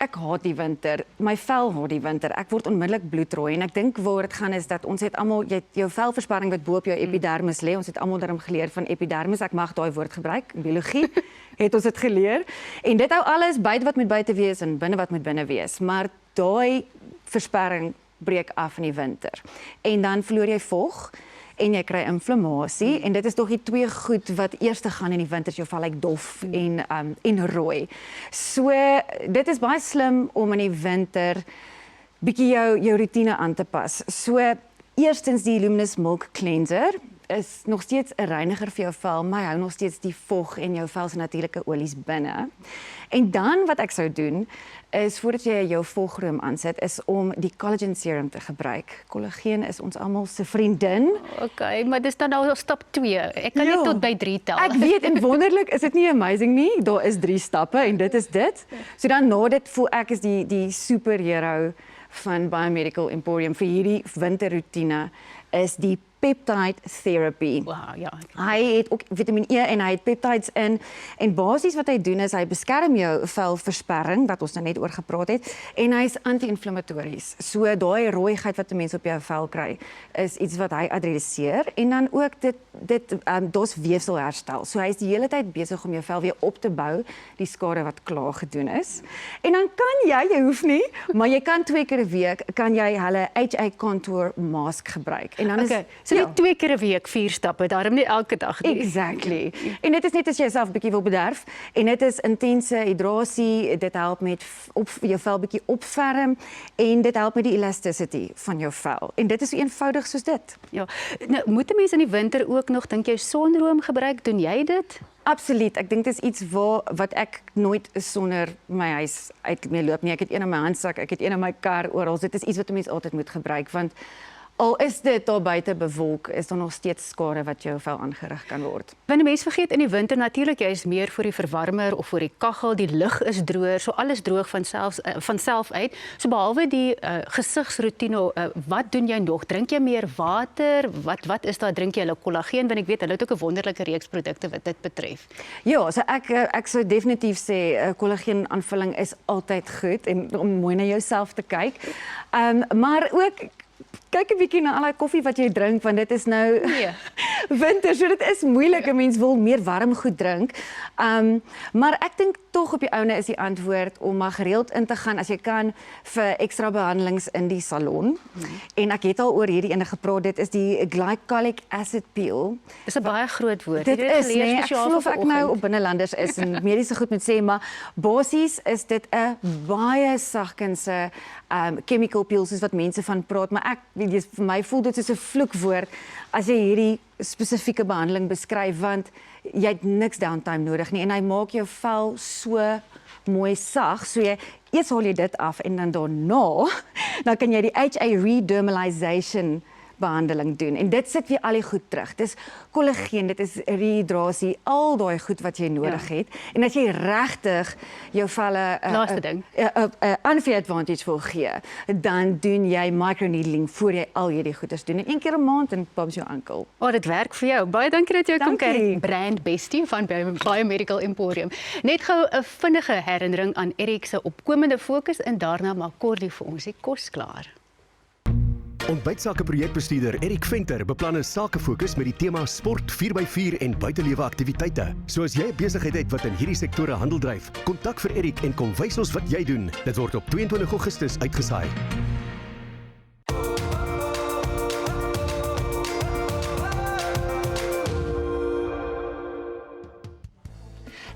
ek haat die winter. My vel haat die winter. Ek word onmiddellik bloedrooi en ek dink waar dit gaan is dat ons het almal jou velversperring wat bo op jou epidermis lê. Ons het almal daarom geleer van epidermis. Ek mag daai woord gebruik. In biologie het ons dit geleer. En dit hou alles buite wat moet buite wees en binne wat moet binne wees. Maar daai versperring breek af in die winter. En dan verloor jy vog en jy kry inflammasie en dit is tog die twee goed wat eers te gaan in die winter, jou vel lyk dof en rooi. So dit is baie slim om in die winter bietjie jou rotine aan te pas. So eerstens die Luminous Milk Cleanser is nog steeds 'n reiniger vir jou vel, maar hou nog steeds die vog en jou vel se natuurlike olies binne. En dan wat ek sou doen is voordat jy jou vogroom aansit is om die collagen serum te gebruik. Kollageen is ons almal se vriendin. Okay, maar dis dan nou stap 2. Ek kan net tot by 3 tel. Ek weet en wonderlik, is dit nie amazing nie? Daar is 3 stappe en dit is dit. So dan na dit voel ek is die superhero van Biomedical Emporium vir hierdie winterroetine is die peptide therapy. Wow, ja. Hy het ook Vitamiin E en hy het peptides in en basies wat hy doen is hy beskerm jou velversperring wat ons nou net oor gepraat het en hy's anti-inflammatories. So daai rooiheid wat mense op jou vel kry is iets wat hy adresseer en dan ook dit daar's weefselherstel. So hy's die hele tyd besig om jou vel weer op te bou, die skade wat klaar gedoen is. En dan kan jy hoef nie, maar jy kan 2 keer 'n week kan jy hulle HA Contour Mask gebruik. En dan Okay. So net 2 keer 'n week 4 stappe, daarom nie elke dag nie. Exactly. En dit is net as jy jouself 'n bietjie wil bederf en dit is intense hidrasie, dit help met jou vel bietjie opferm en dit help met die elasticity van jou vel. En dit is so eenvoudig soos dit. Ja. Nou, moet mense in die winter ook nog dink jy sonroom gebruik? Doen jy dit? Absoluut. Ek dink dit is iets wat ek nooit sonder my huis uit mee loop nie. Ek het een in my handsak, ek het een in my kar oral. Dit is iets wat 'n mens altyd moet gebruik want al is dit daar buite bewolk, is daar nog steeds skade wat jou vel aangerig kan word. Wanneer mense vergeet in die winter natuurlik jy is meer vir die verwarmer of vir die kaggel, die lug is droër, so alles droog van self uit. So behalwe die gesigsroetine, wat doen jy nog? Drink jy meer water? Wat is daar? Drink jy hulle kollageen? Want ek weet hulle het ook 'n wonderlike reeks produkte wat dit betref. Ja, so ek sou definitief sê kollageen aanvulling is altyd goed en om mooi na jouself te kyk. Maar ook kyk 'n bietjie na al die koffie wat jy drink want dit is nou winter, so dit is moeilik. 'n Mens wil meer warm goed drink. Maar ek dink tog op die ouene is die antwoord om maar gereeld in te gaan as jy kan vir ekstra behandelings in die salon. En ek het al oor hierdie ene gepraat, dit is die glycolic acid peel. Dis 'n baie groot woord. Dit is nee, ek voel of ek nou op binnelanders is en mediese goed moet sê, maar basies is dit 'n baie saggense chemical peel soos wat mense van praat, maar vir my voel dit soos 'n vloekwoord as jy hierdie spesifieke behandeling beskryf want jy het niks downtime nodig nie en hy maak jou vel so mooi sag. So eers haal jy dit af en dan daarna dan kan jy die HA redermalization behandeling doen. En dit sit weer al die goed terug. Dis kollageen, dit is rehydrasie, al daai goed wat jy nodig het. En as jy regtig jou velle Laaste ding. unfair advantage wil gee, dan doen jy microneedling voor jy al hierdie goeders doen. En 1 keer 'n maand en pumps jou ankel. Dit werk vir jou. Baie dankie dat jy kom Dankie. kyk. Brand Bestie van Biomedical Emporium. Net gou 'n vinnige herinnering aan Erik se opkomende fokus en daarna maak Corlie vir ons die kos klaar. Ontbytsake projekbestuurder Erik Venter beplan 'n sakefokus met die tema sport 4x4 en buitelewe aktiwiteite. So as jy 'n besigheid het wat in hierdie sektore handel dryf, kontak vir Erik en kom wys ons wat jy doen. Dit word op 22 Augustus uitgesaai.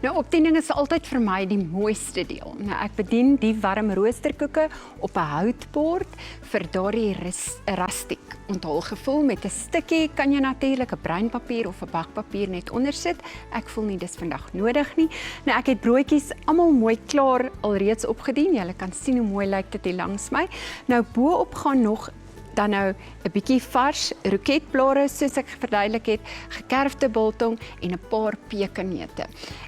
Nou opdiening is altyd vir my die mooiste deel. Nou ek bedien die warm roosterkoeke op 'n houtbord vir daardie rustiek onthaalgevoel met 'n stukkie kan jy natuurlik 'n breinpapier of 'n bakpapier net onder sit. Ek voel nie dis vandag nodig nie. Nou ek het broodjies almal mooi klaar alreeds opgedien. Julle kan sien hoe mooi lyk dit hier langs my. Nou bo-op gaan nog dan nou 'n bietjie vars roketblare soos ek verduidelik het, gekerfde biltong en 'n paar pekanneute.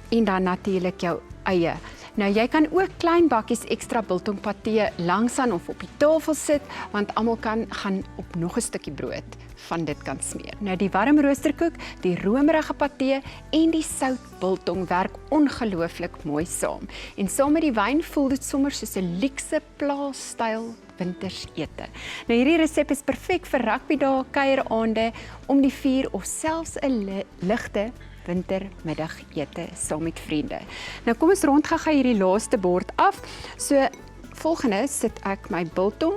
En dan natuurlik jou eie. Nou jy kan ook klein bakkies ekstra biltongpatee langsaan of op die tafel sit, want almal gaan op nog 'n stukkie brood van dit kan smeer. Nou die warm roosterkoek, die romerige patee en die sout biltong werk ongelooflik mooi saam. En saam met die wyn voel dit sommer soos 'n luukse plaasstyl wintersete. Nou hierdie resep is perfek vir rugbydae, kuieraande, om die vuur of selfs 'n ligte wintermiddagete saam met vriende. Nou kom ons rondgaan hierdie laaste bord af. So volgende sit ek my biltong.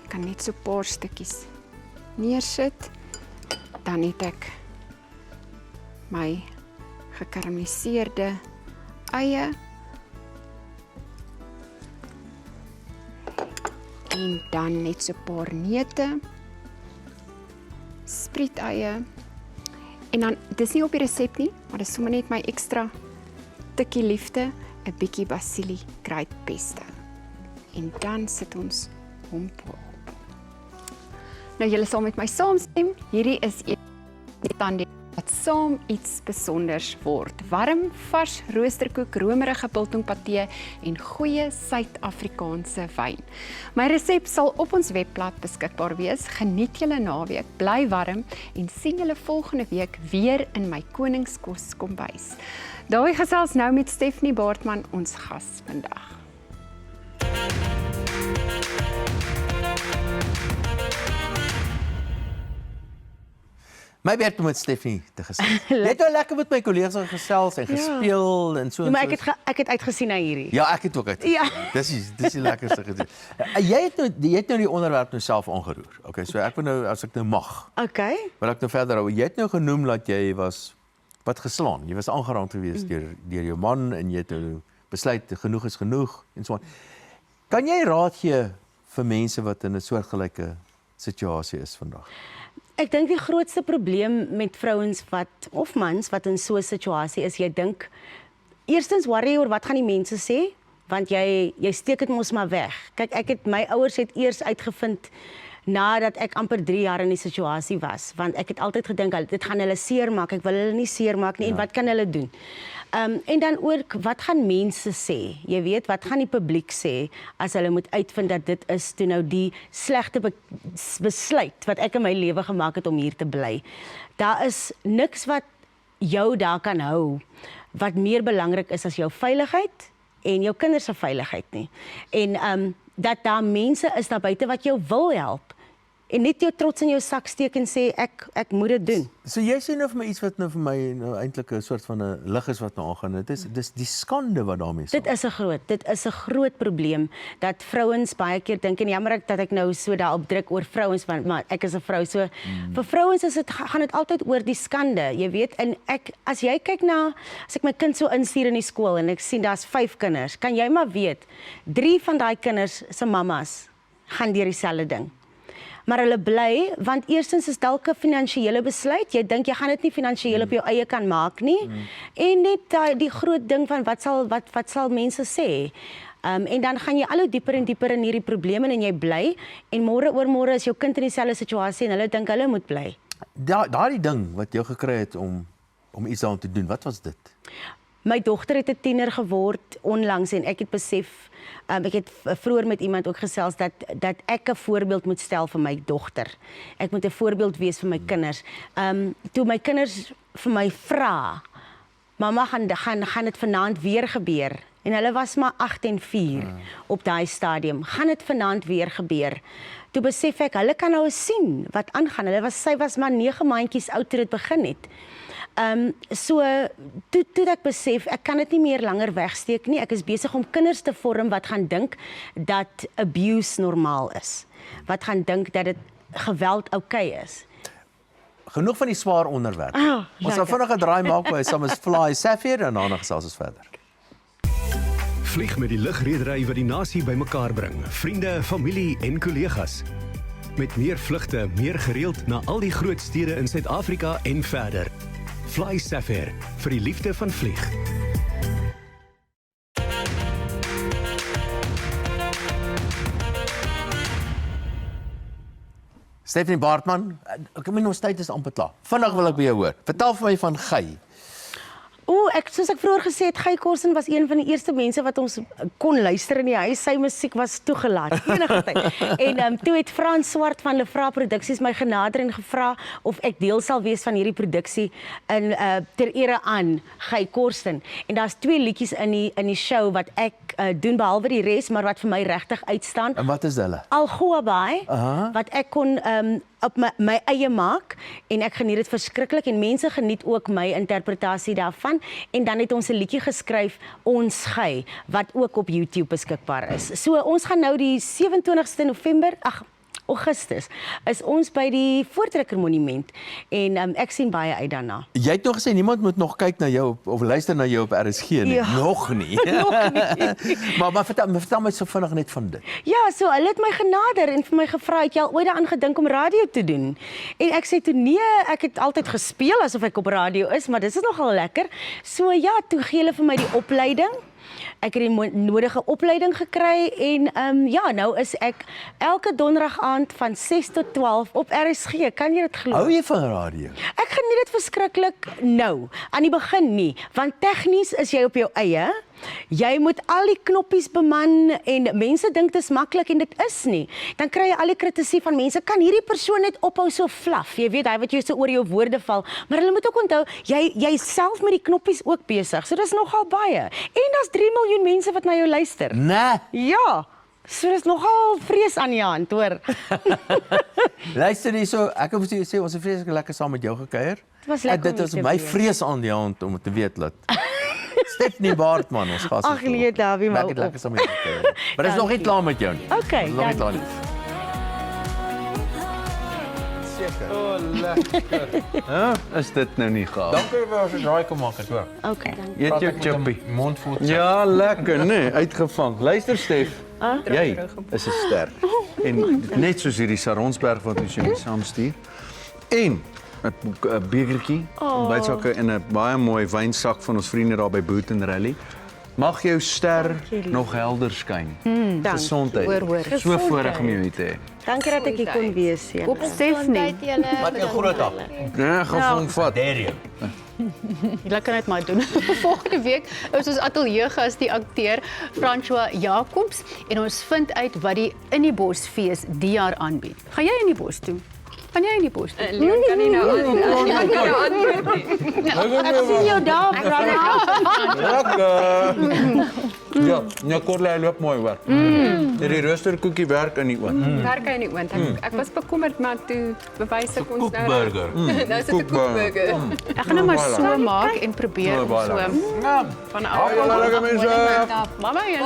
Kan net so 'n paar stukkies neersit. Dan het ek my gekarameliseerde eie. En dan net so 'n paar neute. Spriet-eie. En dan, dis nie op die resep nie, maar dis sommer net my ekstra tikkie liefde, 'n bietjie basilie kruidpesto. En dan sit ons hom op. Nou julle sal met my saamstem, hierdie is die tande wat saam iets besonders word. Warm, vars roosterkoek, romerige biltongpatee en goeie Suid-Afrikaanse wyn. My resep sal op ons webblad beskikbaar wees. Geniet julle naweek, bly warm en sien julle volgende week weer in my Koningskos kombuis. Daai gesels nou met Stephanie Baartman, ons gas vandag. My beurt om met Stephanie te gesels. Jy het nou lekker met my kollegas gesels en gespeel en so en maar so. ek het uitgesien na hierdie. Ja, ek het ook uit. Ja. Dis die lekkerste gedoen. Jy het nou die onderwerp nou self aangeroer. Okay, so ek wil nou as ek nou mag. Okay. Wil ek nou verder hou. Jy het nou genoem dat jy was wat geslaan. Jy was aangeraak geweest deur jou man en jy het nou besluit genoeg is genoeg en so aan. Kan jy raad gee vir mense wat in 'n soortgelyke situasie is vandag? Ek dink die grootste probleem met vrouens of mans wat in so 'n situasie is, jy dink eerstens worry oor wat gaan die mense sê, want jy steek dit mos maar weg. Kyk, my ouers het eers uitgevind nadat ek amper 3 jaar in die situasie was, want ek het altyd gedink dit gaan hulle seermaak, ek wil hulle nie seermaak nie en wat kan hulle doen? En dan ook, wat gaan mense sê? Jy weet, wat gaan die publiek sê as hulle moet uitvind dat dit is toe nou die slegte besluit wat ek in my lewe gemaak het om hier te bly. Daar is niks wat jou daar kan hou, wat meer belangrik is as jou veiligheid en jou kinders se veiligheid nie. En dat daar mense is daar buite wat jou wil help. En net jou trots in jou sak steek en sê ek moet dit doen. So jy sê nou vir my iets wat nou vir my nou eintlik 'n soort van 'n lig is wat nou aangaan. Dis die skande wat daarmee saam. Dit is 'n groot probleem dat vrouens baie keer dink en jammer dat ek nou so daarop druk oor vrouens want maar ek is 'n vrou so vir vrouens gaan dit altyd oor die skande, jy weet. En as jy kyk na as ek my kind so instuur in die skool en ek sien daar's 5 kinders, kan jy maar weet 3 van daai kinders se mammas gaan deur dieselfde ding. Maar hulle bly, want eerstens is dalk 'n finansiële besluit. Jy dink jy gaan dit nie finansiëel op jou eie kan maak nie. En net die groot ding van wat sal mense sê. En dan gaan jy al hoe dieper en dieper in hierdie probleme en jy bly en môre oor môre is jou kind in dieselfde situasie en hulle dink hulle moet bly. Daardie ding wat jy gekry het om iets aan te doen, wat was dit? My dogter het 'n tiener geword onlangs en ek het besef, ek het vroeër met iemand ook gesels dat ek 'n voorbeeld moet stel vir my dogter. Ek moet 'n voorbeeld wees vir my kinders. Toe my kinders vir my vra, mamma gaan dit vanaand weer gebeur. En hulle was maar 8 en 4 op daai stadium. Gaan dit vanaand weer gebeur? Toe besef ek, hulle kan nou sien wat aangaan. Sy was maar 9 maandjies oud toe dit begin het. Toe ek besef, ek kan dit nie meer langer wegsteek nie. Ek is besig om kinders te vorm wat gaan dink dat abuse normaal is. Wat gaan dink dat dit geweld oukei is. Genoeg van die swaar onderwerp. Ons sal vinnig 'n draai maak by saam as Fly Sapphire en daarna gesels ons verder. Vlieg met die lugredery wat die nasie bymekaar bring. Vriende, familie en kollegas. Met meer vlugte, meer gereeld na al die groot stede in Suid-Afrika en verder. Fly Sapphire, vir die liefde van vlieg. Stephanie Baartman, ek meen ons tyd is amper klaar. Vinnig wil ek by jou hoor. Vertel vir my van Gey. Soos ek vroeër gesê het, Gey Korsen was een van die eerste mense wat ons kon luister in die huis. Sy musiek was toegelaat enige tyd. En toe het Frans Swart van Lefra Produksies my genader en gevra of ek deel sal wees van hierdie produksie in ter ere aan Gey Korsen. En daar's 2 liedjies in die show wat ek doen behalwe die res, maar wat vir my regtig uitstaan. En wat is hulle? Algoabai, wat ek kon op my eie maak en ek geniet dit verskriklik en mense geniet ook my interpretasie daarvan en dan het ons 'n liedjie geskryf Ons Gey wat ook op YouTube beskikbaar is. So ons gaan nou die 27ste November, Augustus is ons by die Voortrekker Monument en ek sien baie uit daarna. Jy het nog gesê niemand moet nog kyk na jou of luister na jou op RSG nie. Ja. Nog nie. Nog nie. maar vertel my so vinnig net van dit. Ja, so hulle het my genader en vir my gevra, het jy al ooit daaraan gedink om radio te doen? En ek sê toe nee, ek het altyd gespeel asof ek op radio is, maar dit is nogal lekker. So ja, toe gee hulle vir my die opleiding. Ek het die nodige opleiding gekry en nou is ek elke donderdag aand van 6 tot 12 op RSG. Kan jy dit glo? Hou jy van radio? Ek geniet dit verskriklik nou. Aan die begin nie, want tegnies is jy op jou eie. Jy moet al die knoppies beman en mense dink dit is maklik en dit is nie. Dan kry jy al die kritisie van mense, kan hierdie persoon net ophou so flaf? Jy weet, hy wat jy so oor jou woorde val, maar hulle moet ook onthou, jy self met die knoppies ook besig. So dis nogal baie. En daar's 3 miljoen mense wat na jou luister. Nee. Ja. So dis nogal vrees aan die hand, hoor. Luister hierso, ek wil sê ons het vreeslik lekker saam met jou gekuier. Dit was lekker. Dit is my vrees aan die hand om te weet dat Stephanie Baartman ons gas is. Ag nee, Davie, maar lekker saam met jou gekuier. Maar dit is nog nie klaar met jou nie. Okay, nog nie klaar nie. Seker. Lekker. Is dit nou nie gaaf? Dankie vir ons draai kom maak het, hoor. Okay. Eet jou chippy. Mond vol. Ja, lekker, nee, uitgevang. Luister Stef, jy is 'n ster. En net soos hierdie Saronsberg wat ons jou saamstuur. En 'n bekertjie, ontbytsakke en 'n baie mooi wynsak van ons vriende daar by Boot and Rally. Mag jou ster nog helder skyn. Gesondheid. So voorreg om jou te hê. Dankie dat ek hier kon wees. Op Stephanie. Wat 'n groot dag. Ja, gaan hom vat. Julle kan dit maar doen. Volgende week is ons ateljeegas die akteur François Jacobs en ons vind uit wat die In die Bos fees die jaar aanbied. Gaan jy in die bos toe? Gaan jy in die bos toe? Leon kan nie nou antwoord nie. Ek sien jou daar, Ja, nou Corley loop mooi hoor. Die roosterkoekie werk in die oond. Werk hy in die oond. Ek was bekommerd, maar toe bewys ek ons nou. Koekburger. Nou is dit 'n koekburger. Ek gaan nou maar so maak en probeer om so van Hallo mense. Mama, jy